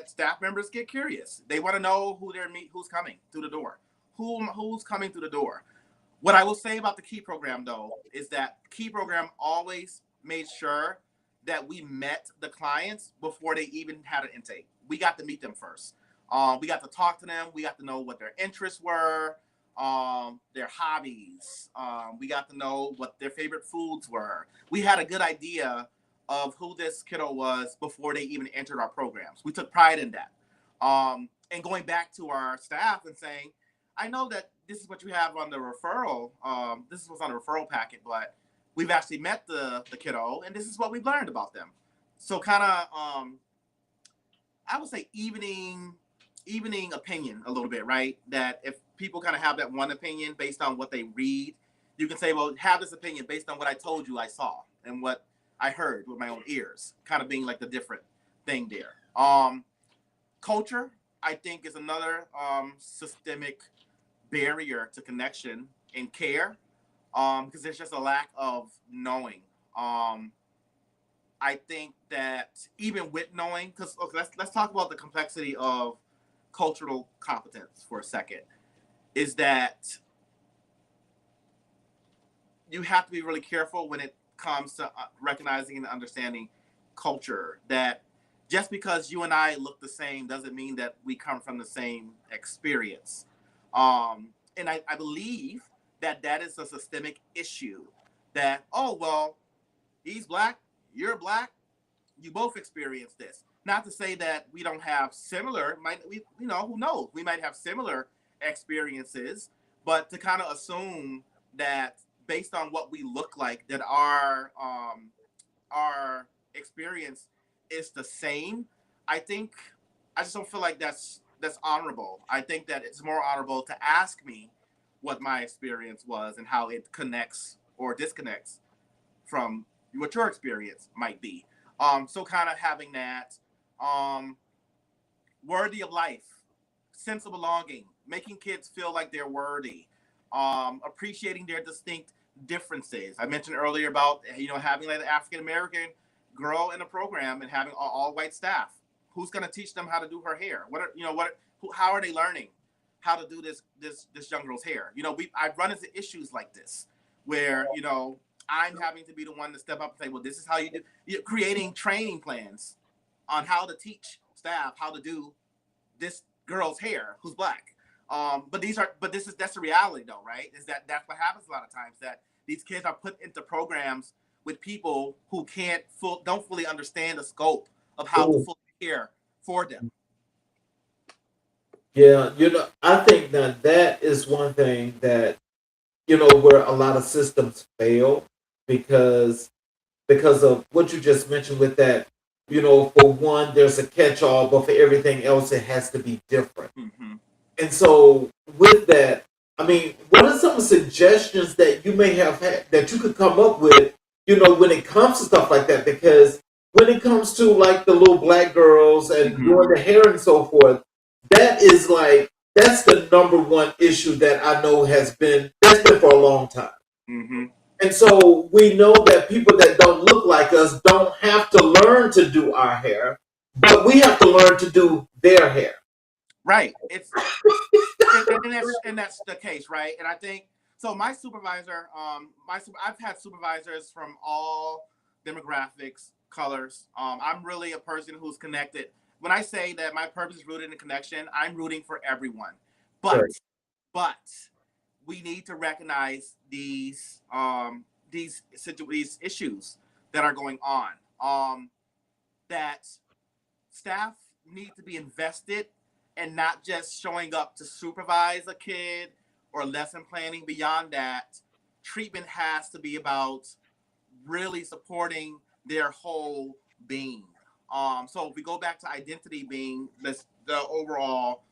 staff members get curious. They want to know who's coming through the door, who's coming through the door. What I will say about the Key program, though, is that Key program always made sure that we met the clients before they even had an intake. We got to meet them first. We got to talk to them. We got to know what their interests were, their hobbies. We got to know what their favorite foods were. We had a good idea of who this kiddo was before they even entered our programs. We took pride in that. And going back to our staff and saying, I know that this is what you have on the referral. This is what's on the referral packet, but we've actually met the kiddo, and this is what we've learned about them. So kind of, I would say evening opinion a little bit, right? That if people kind of have that one opinion based on what they read, you can say, well, have this opinion based on what I told you I saw and what I heard with my own ears, kind of being like the different thing there. Culture, I think, is another systemic barrier to connection and care, because there's just a lack of knowing. I think that even with knowing, because let's talk about the complexity of cultural competence for a second, is that you have to be really careful when it comes to recognizing and understanding culture, that just because you and I look the same doesn't mean that we come from the same experience. And I believe that is a systemic issue, that, oh, well, he's Black, you're Black, you both experience this. Not to say that we don't have similar, who knows? We might have similar experiences, but to kind of assume that based on what we look like, that our experience is the same. I think I just don't feel like that's honorable. I think that it's more honorable to ask me what my experience was and how it connects or disconnects from what your experience might be. So kind of having that um, worthy of life, sense of belonging, making kids feel like they're worthy, appreciating their distinct differences. I mentioned earlier about having like the African American girl in a program and having all white staff. Who's going to teach them how to do her hair? How are they learning how to do this young girl's hair? I've run into issues like this where I'm having to be the one to step up and say, well, this is how you do. You're creating training plans on how to teach staff how to do this girl's hair who's black. That's the reality though, right? Is that's what happens a lot of times, that these kids are put into programs with people who don't fully understand the scope of how to fully care for them. Yeah, I think that is one thing that where a lot of systems fail because of what you just mentioned with that. For one, there's a catch-all, but for everything else, it has to be different. Mm-hmm. And so, with that, I mean, what are some suggestions that you may have had that you could come up with, when it comes to stuff like that? Because when it comes to like the little black girls and doing the hair and so forth, that's the number one issue that I know that's been for a long time. Mm-hmm. And so we know that people that don't look like us don't have to learn to do our hair, but we have to learn to do their hair. Right. And that's the case, right? And I think so. My supervisor, I've had supervisors from all demographics, colors. I'm really a person who's connected. When I say that my purpose is rooted in connection, I'm rooting for everyone. But we need to recognize these issues that are going on. That staff need to be invested and not just showing up to supervise a kid or lesson planning. Beyond that, treatment has to be about really supporting their whole being. So if we go back to identity being the overall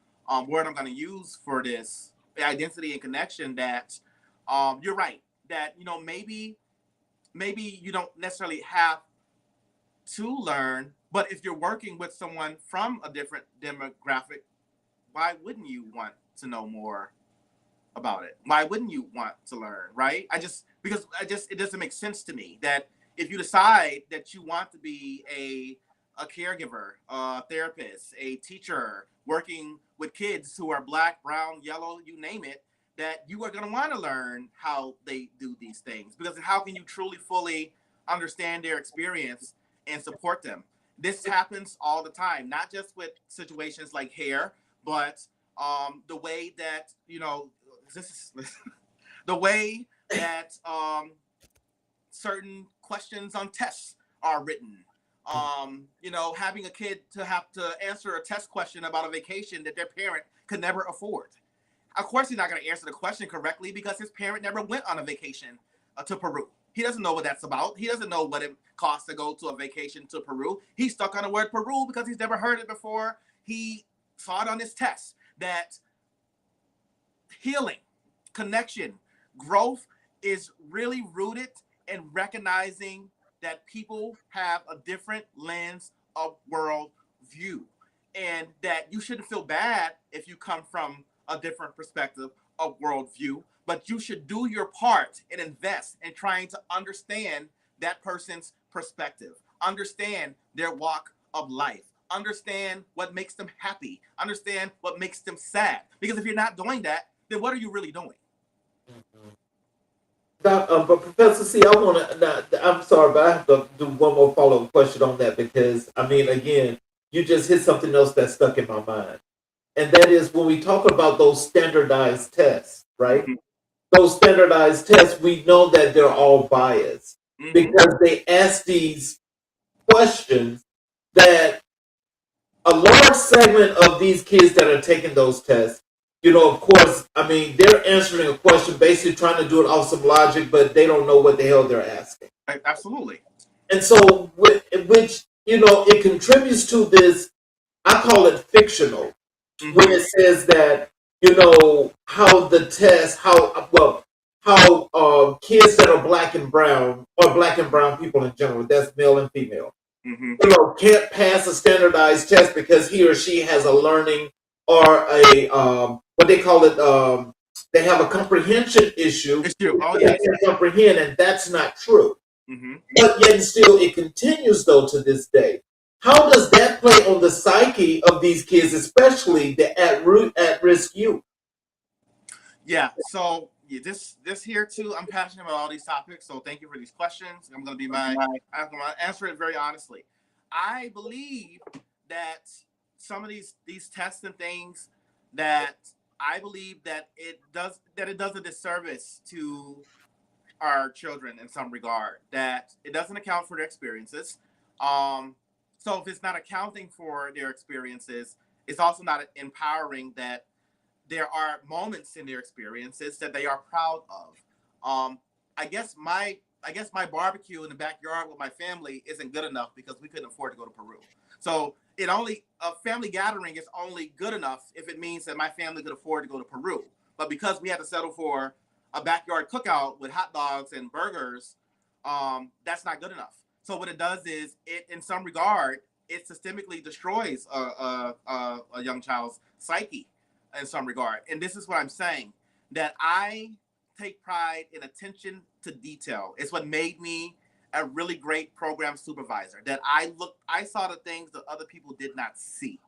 word I'm going to use for this, identity and connection, that you're right, that maybe you don't necessarily have to learn, but if you're working with someone from a different demographic, why wouldn't you want to know more about it? Why wouldn't you want to learn, right? Because it doesn't make sense to me that if you decide that you want to be a caregiver, a therapist, a teacher, working with kids who are black, brown, yellow, you name it, that you are going to want to learn how they do these things. Because how can you truly, fully understand their experience and support them? This happens all the time, not just with situations like hair, but the way that the way that certain questions on tests are written. Having a kid to have to answer a test question about a vacation that their parent could never afford. Of course, he's not going to answer the question correctly because his parent never went on a vacation to Peru. He doesn't know what that's about. He doesn't know what it costs to go to a vacation to Peru. He's stuck on the word Peru because he's never heard it before. He saw it on this test that healing, connection, growth is really rooted in recognizing that people have a different lens of world view, and that you shouldn't feel bad if you come from a different perspective of worldview, but you should do your part and invest in trying to understand that person's perspective, understand their walk of life, understand what makes them happy, understand what makes them sad. Because if you're not doing that, then what are you really doing? But Professor C, I'm sorry, but I have to do one more follow-up question on that because, I mean, again, you just hit something else that stuck in my mind. And that is when we talk about those standardized tests, right? Mm-hmm. Those standardized tests, we know that they're all biased because they ask these questions that a large segment of these kids that are taking those tests of course, I mean, they're answering a question, basically trying to do it off some logic, but they don't know what the hell they're asking. Absolutely. And so, which, it contributes to this, I call it fictional, when it says that, how the test, how kids that are black and brown, or black and brown people in general, that's male and female, can't pass a standardized test because he or she has a learning or a what they call it. They have a comprehension issue. It's true. Oh They yes. can't comprehend, and that's not true. Mm-hmm. But yet, and still, it continues though to this day. How does that play on the psyche of these kids, especially the at-risk youth? Yeah. So this here too. I'm passionate about all these topics. So thank you for these questions. I'm going to answer it very honestly. I believe that some of these tests and things that I believe that it does a disservice to our children in some regard, that it doesn't account for their experiences. So if it's not accounting for their experiences, it's also not empowering that there are moments in their experiences that they are proud of. I guess my barbecue in the backyard with my family isn't good enough because we couldn't afford to go to Peru. So a family gathering is only good enough if it means that my family could afford to go to Peru. But because we had to settle for a backyard cookout with hot dogs and burgers, that's not good enough. So what it does is, it, in some regard, it systemically destroys a young child's psyche in some regard. And this is what I'm saying, that I take pride in attention to detail. It's what made me a really great program supervisor, that I saw the things that other people did not see,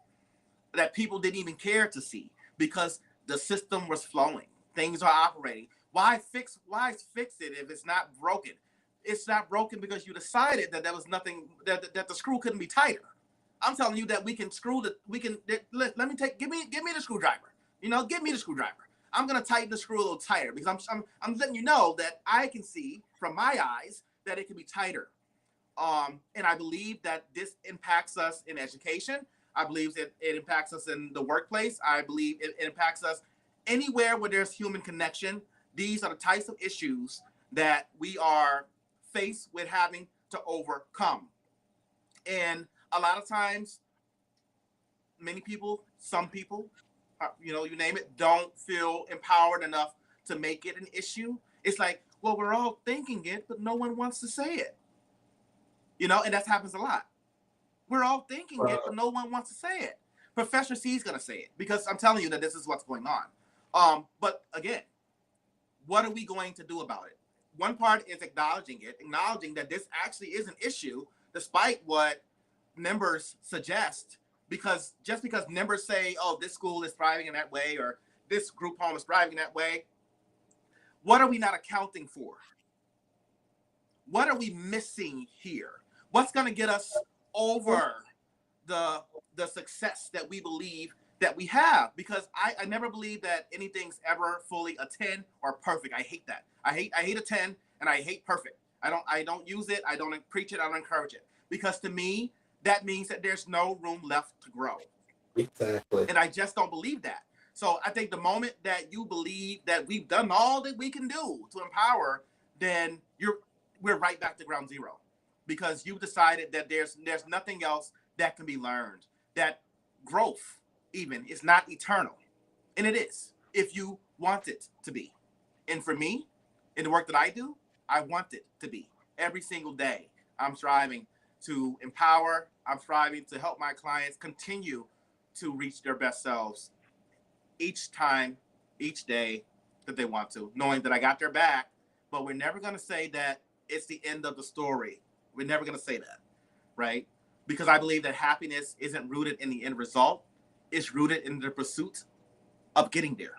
that people didn't even care to see, because the system was flowing. Things are operating. Why fix it if it's not broken? It's not broken because you decided that there was nothing, that the screw couldn't be tighter. I'm telling you that we can give me the screwdriver. Give me the screwdriver. I'm gonna tighten the screw a little tighter because I'm letting you know that I can see from my eyes that it can be tighter. And I believe that this impacts us in education. I believe that it impacts us in the workplace. I believe it impacts us anywhere where there's human connection. These are the types of issues that we are faced with having to overcome. And a lot of times, some people, you name it, don't feel empowered enough to make it an issue. It's like, well, we're all thinking it, but no one wants to say it. And that happens a lot. We're all thinking it, but no one wants to say it. Professor C is going to say it because I'm telling you that this is what's going on. But again, what are we going to do about it? One part is acknowledging that this actually is an issue, despite what members suggest. Because just because members say, oh, this school is thriving in that way, or this group home is thriving in that way, what are we not accounting for? What are we missing here? What's going to get us over the success that we believe that we have? Because I never believe that anything's ever fully a 10 or perfect. I hate that. I hate a 10 and I hate perfect. I don't use it. I don't preach it. I don't encourage it. Because to me, that means that there's no room left to grow. Exactly. And I just don't believe that. So I think the moment that you believe that we've done all that we can do to empower, then we're right back to ground zero, because you've decided that there's nothing else that can be learned, that growth even is not eternal. And it is, if you want it to be. And for me, in the work that I do, I want it to be. Every single day, I'm striving to empower. I'm striving to help my clients continue to reach their best selves each time, each day that they want to, knowing that I got their back. But we're never going to say that it's the end of the story. We're never going to say that, right? Because I believe that happiness isn't rooted in the end result. It's rooted in the pursuit of getting there.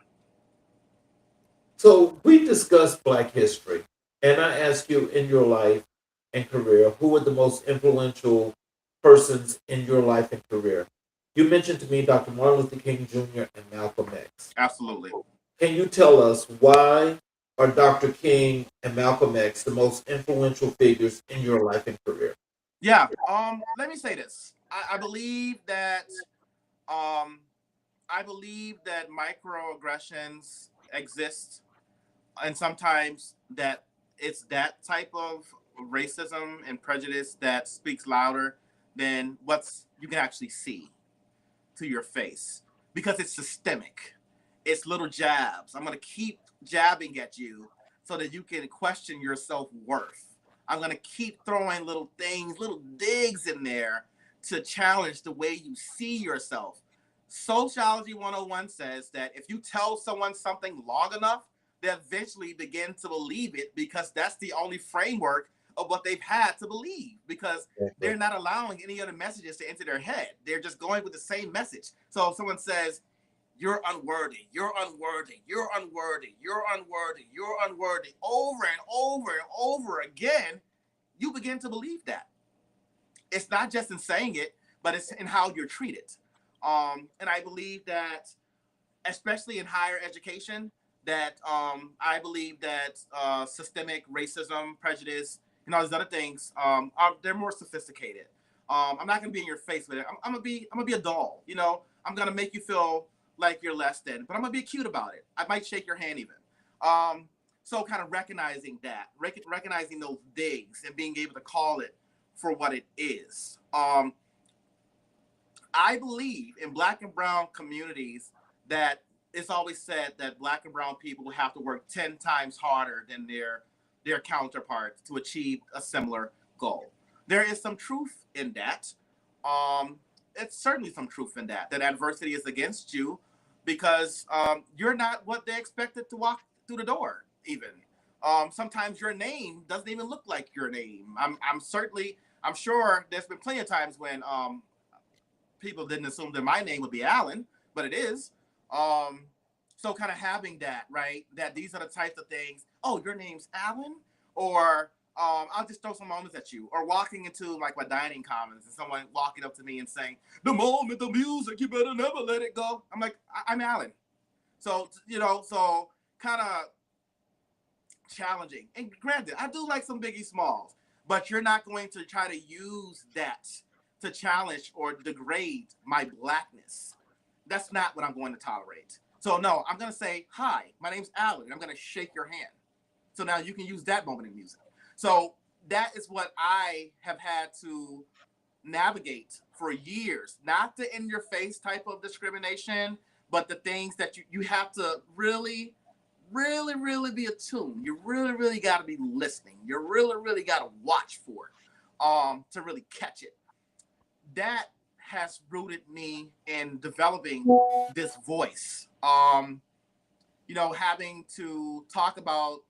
So we discussed Black history, and I asked you, in your life and career, who were the most influential persons in your life and career? You mentioned to me Dr. Martin Luther King Jr. and Malcolm X. Absolutely. Can you tell us why are Dr. King and Malcolm X the most influential figures in your life and career? Yeah. Let me say this. I believe that I believe that microaggressions exist, and sometimes that it's that type of racism and prejudice that speaks louder than what's you can actually see to your face, because it's systemic. It's little jabs. I'm going to keep jabbing at you so that you can question your self-worth. I'm going to keep throwing little things, little digs in there to challenge the way you see yourself. Sociology 101 says that if you tell someone something long enough, they eventually begin to believe it, because that's the only framework of what they've had to believe, because they're not allowing any other messages to enter their head. They're just going with the same message. So if someone says, you're unworthy, you're unworthy, you're unworthy, you're unworthy, you're unworthy, over and over and over again, you begin to believe that. It's not just in saying it, but it's in how you're treated. And I believe that, especially in higher education, that I believe that systemic racism, prejudice, and all these other things, they're more sophisticated. I'm not gonna be in your face with it. I'm gonna be a doll. You know, I'm gonna make you feel like you're less than, but I'm gonna be cute about it. I might shake your hand even. So kind of recognizing that, recognizing those digs and being able to call it for what it is. I believe in Black and brown communities that it's always said that Black and brown people have to work 10 times harder than their counterparts to achieve a similar goal. There is some truth in that. It's certainly some truth in that adversity is against you, because you're not what they expected to walk through the door even. Sometimes your name doesn't even look like your name. I'm sure there's been plenty of times when people didn't assume that my name would be Alan, but it is. So kind of having that, right? That these are the types of things. Oh, your name's Alan? Or I'll just throw some moments at you. Or walking into like my dining commons and someone walking up to me and saying, the moment, the music, you better never let it go. I'm like, I'm Alan. So, so kind of challenging. And granted, I do like some Biggie Smalls, but you're not going to try to use that to challenge or degrade my Blackness. That's not what I'm going to tolerate. So no, I'm going to say, hi, my name's Alan. I'm going to shake your hand. So now you can use that moment in music. So that is what I have had to navigate for years. Not the in your face type of discrimination, but the things that you have to really, really, really be attuned. You really, really got to be listening. You really, really got to watch for it to really catch it. That has rooted me in developing this voice. Having to talk about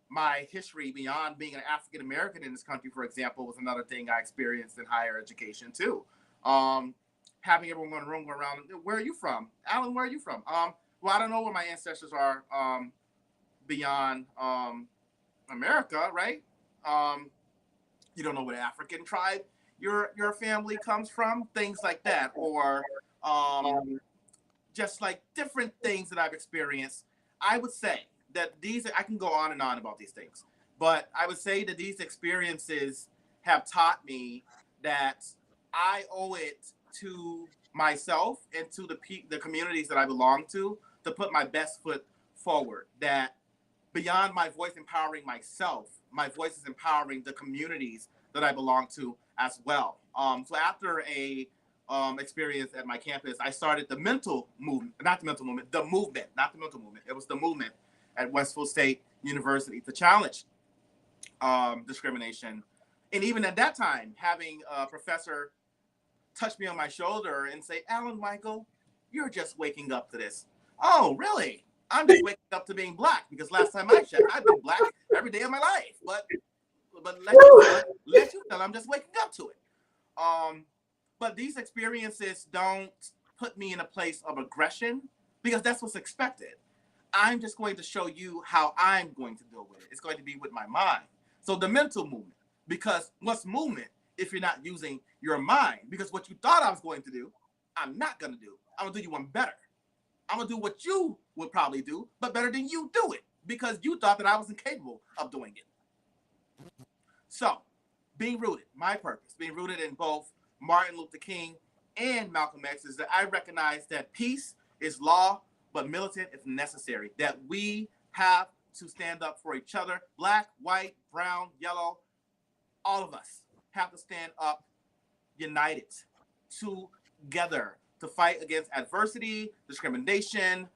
my history beyond being an African American in this country, for example, was another thing I experienced in higher education too. Having everyone in the room go around, where are you from? Alan, where are you from? Well, I don't know where my ancestors are beyond America, right? You don't know what African tribe your family comes from, things like that, or just like different things that I've experienced. I would say that I can go on and on about these things, but I would say that these experiences have taught me that I owe it to myself and to the communities that I belong to put my best foot forward. That beyond my voice empowering myself, my voice is empowering the communities that I belong to as well. So after a experience at my campus, I started the mental movement, not the mental movement, the movement, not the mental movement. It was the movement at Westfield State University to challenge discrimination. And even at that time, having a professor touch me on my shoulder and say, Alan Michael, you're just waking up to this. Oh, really? I'm just waking up to being Black, because last time I checked, I've been Black every day of my life. But let you know, I'm just waking up to it. But these experiences don't put me in a place of aggression, because that's what's expected. I'm just going to show you how I'm going to deal with it. It's going to be with my mind. So the mental movement, because what's movement if you're not using your mind? Because what you thought I was going to do, I'm not going to do. I'm going to do you one better. I'm going to do what you would probably do, but better than you do it, because you thought that I was incapable of doing it. So being rooted, my purpose, being rooted in both Martin Luther King and Malcolm X, is that I recognize that peace is law, but militant is necessary. That we have to stand up for each other. Black, white, brown, yellow, all of us have to stand up united together to fight against adversity, discrimination,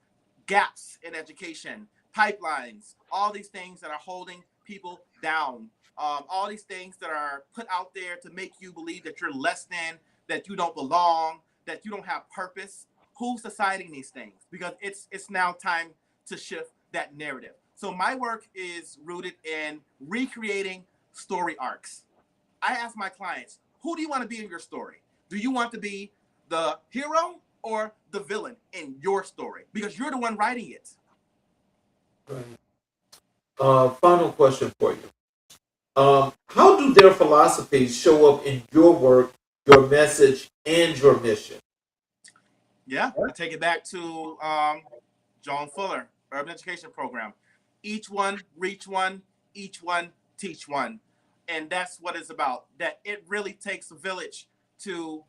gaps in education, pipelines, all these things that are holding people down, all these things that are put out there to make you believe that you're less than, that you don't belong, that you don't have purpose. Who's deciding these things? Because it's now time to shift that narrative. So my work is rooted in recreating story arcs. I ask my clients, who do you want to be in your story? Do you want to be the hero or the villain in your story? Because you're the one writing it. Final question for you. How do their philosophies show up in your work, your message, and your mission? Yeah, I take it back to John Fuller, Urban Education Program. Each one, reach one, each one, teach one. And that's what it's about, that it really takes a village to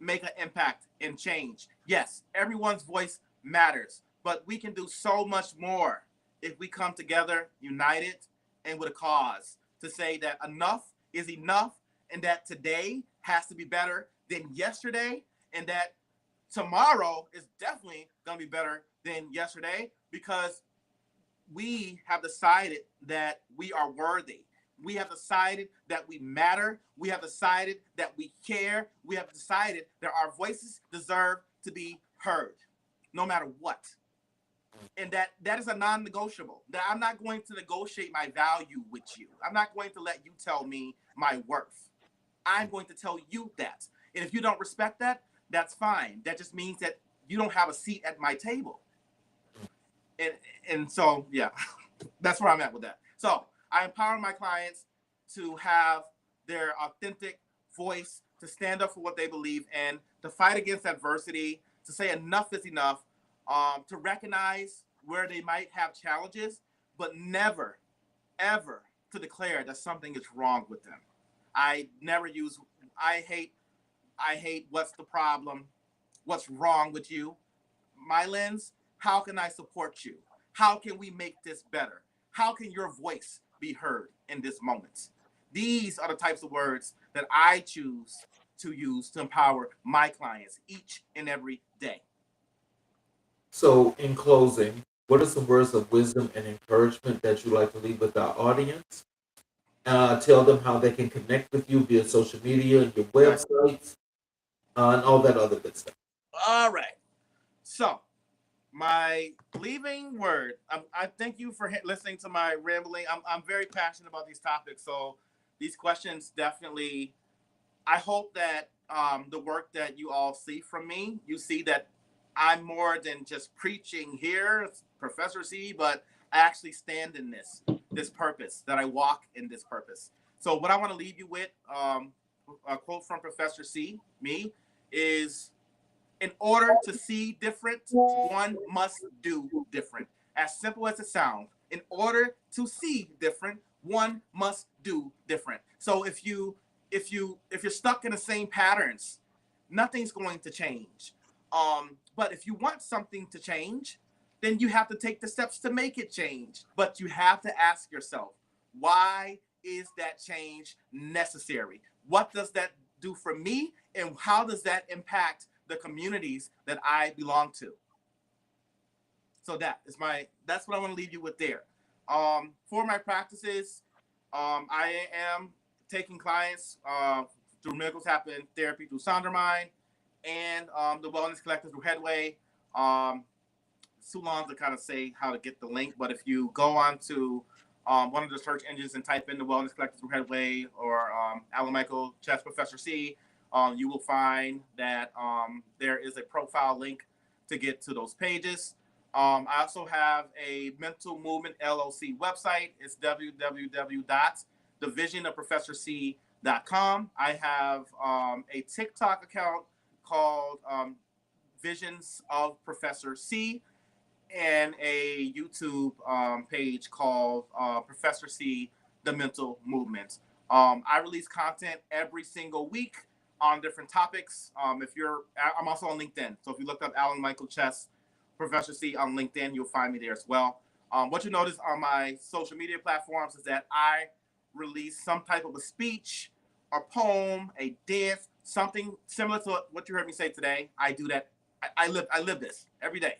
make an impact and change. Yes, everyone's voice matters, but we can do so much more if we come together, united, and with a cause to say that enough is enough, and that today has to be better than yesterday, and that tomorrow is definitely going to be better than yesterday, because we have decided that we are worthy. We have decided that we matter. We have decided that we care. We have decided that our voices deserve to be heard, no matter what. And that is a non-negotiable. That I'm not going to negotiate my value with you. I'm not going to let you tell me my worth. I'm going to tell you that. And if you don't respect that, that's fine. That just means that you don't have a seat at my table. And so, yeah, that's where I'm at with that. So I empower my clients to have their authentic voice, to stand up for what they believe in, to fight against adversity, to say enough is enough, to recognize where they might have challenges, but never, ever to declare that something is wrong with them. I never use, I hate, what's the problem, what's wrong with you. My lens, how can I support you? How can we make this better? How can your voice be heard in this moment? These are the types of words that I choose to use to empower my clients each and every day. So, in closing, what are some words of wisdom and encouragement that you like to leave with our audience? Tell them how they can connect with you via social media and your websites and all that other good stuff. All right. So, my leaving word, I thank you for listening to my rambling. I'm very passionate about these topics. So, these questions definitely, I hope that the work that you all see from me, you see that I'm more than just preaching here, Professor C, but I actually stand in this purpose, that I walk in this purpose. So what I want to leave you with, a quote from Professor C, me, is, in order to see different, one must do different. As simple as it sounds. In order to see different, one must do different. So if you're stuck in the same patterns, nothing's going to change. But if you want something to change, then you have to take the steps to make it change. But you have to ask yourself, why is that change necessary? What does that do for me? And how does that impact the communities that I belong to? So that's what I want to leave you with there. For my practices, I am taking clients through Miracles Happen Therapy through Sondermind, and the Wellness Collective through Headway. It's too long to kind of say how to get the link, but if you go on to one of the search engines and type in the Wellness Collective through Headway or Alan Michael Chess Professor C, you will find that there is a profile link to get to those pages. I also have a Mental Movement LLC website. It's www.thevisionofprofessorc.com. I have a TikTok account called Visions of Professor C, and a YouTube page called Professor C, The Mental Movement. I release content every single week on different topics. I'm also on LinkedIn. So if you look up Alan Michael Chess Professor C on LinkedIn. You'll find me there as well. What you notice on my social media platforms is that I release some type of a speech, a poem, a dance, something similar to what you heard me say today. I do that. I live this every day.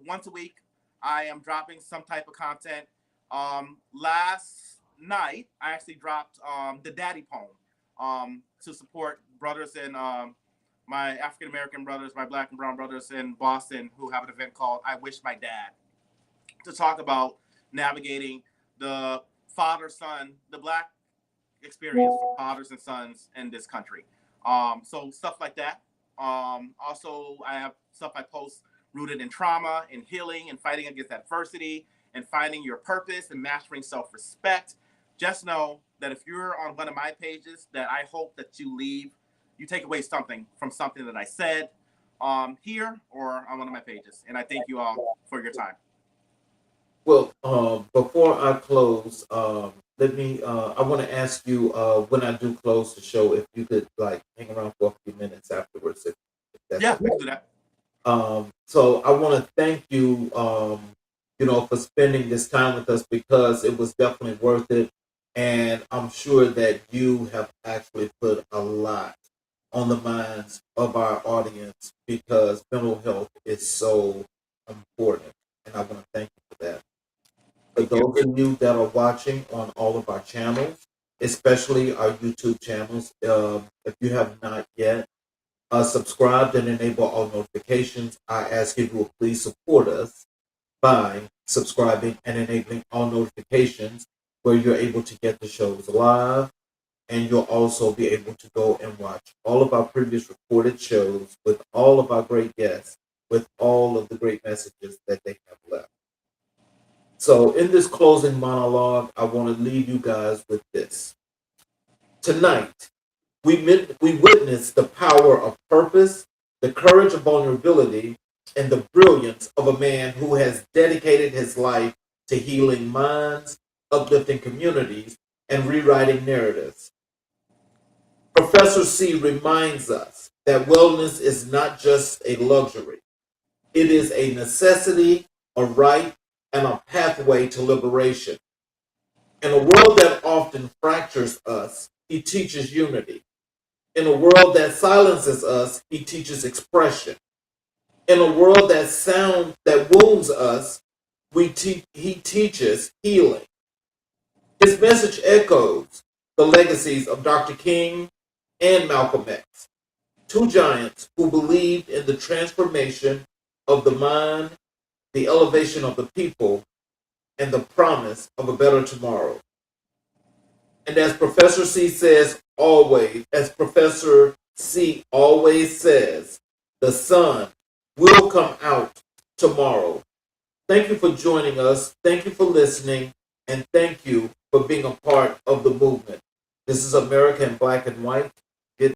Once a week, I am dropping some type of content. Last night, I actually dropped the Daddy poem to support brothers in my African American brothers, my Black and brown brothers in Boston who have an event called I Wish My Dad, to talk about navigating the father-son, the Black experience for fathers and sons in this country. So stuff like that. Also, I have stuff I post rooted in trauma and healing and fighting against adversity and finding your purpose and mastering self-respect. Just know that if you're on one of my pages, that I hope that you take away something from something that I said here or on one of my pages. And I thank you all for your time. Well, before I close, let me. I want to ask you when I do close the show, if you could like hang around for a few minutes afterwards. If that's Yeah, okay. we can do that. So I want to thank you, for spending this time with us because it was definitely worth it, and I'm sure that you have actually put a lot on the minds of our audience because mental health is so important, and I want to thank you for that. For those of you that are watching on all of our channels, especially our YouTube channels, if you have not yet subscribed and enable all notifications, I ask you to please support us by subscribing and enabling all notifications where you're able to get the shows live, and you'll also be able to go and watch all of our previous recorded shows with all of our great guests, with all of the great messages that they have left. So in this closing monologue, I want to leave you guys with this. Tonight, we witnessed the power of purpose, the courage of vulnerability, and the brilliance of a man who has dedicated his life to healing minds, uplifting communities, and rewriting narratives. Professor C reminds us that wellness is not just a luxury. It is a necessity, a right, and a pathway to liberation. In a world that often fractures us, he teaches unity. In a world that silences us, he teaches expression. In a world that wounds us, he teaches healing. His message echoes the legacies of Dr. King and Malcolm X, two giants who believed in the transformation of the mind, the elevation of the people, and the promise of a better tomorrow. And as Professor C always says, the sun will come out tomorrow. Thank you for joining us. Thank you for listening. And thank you for being a part of the movement. This is America in Black and White.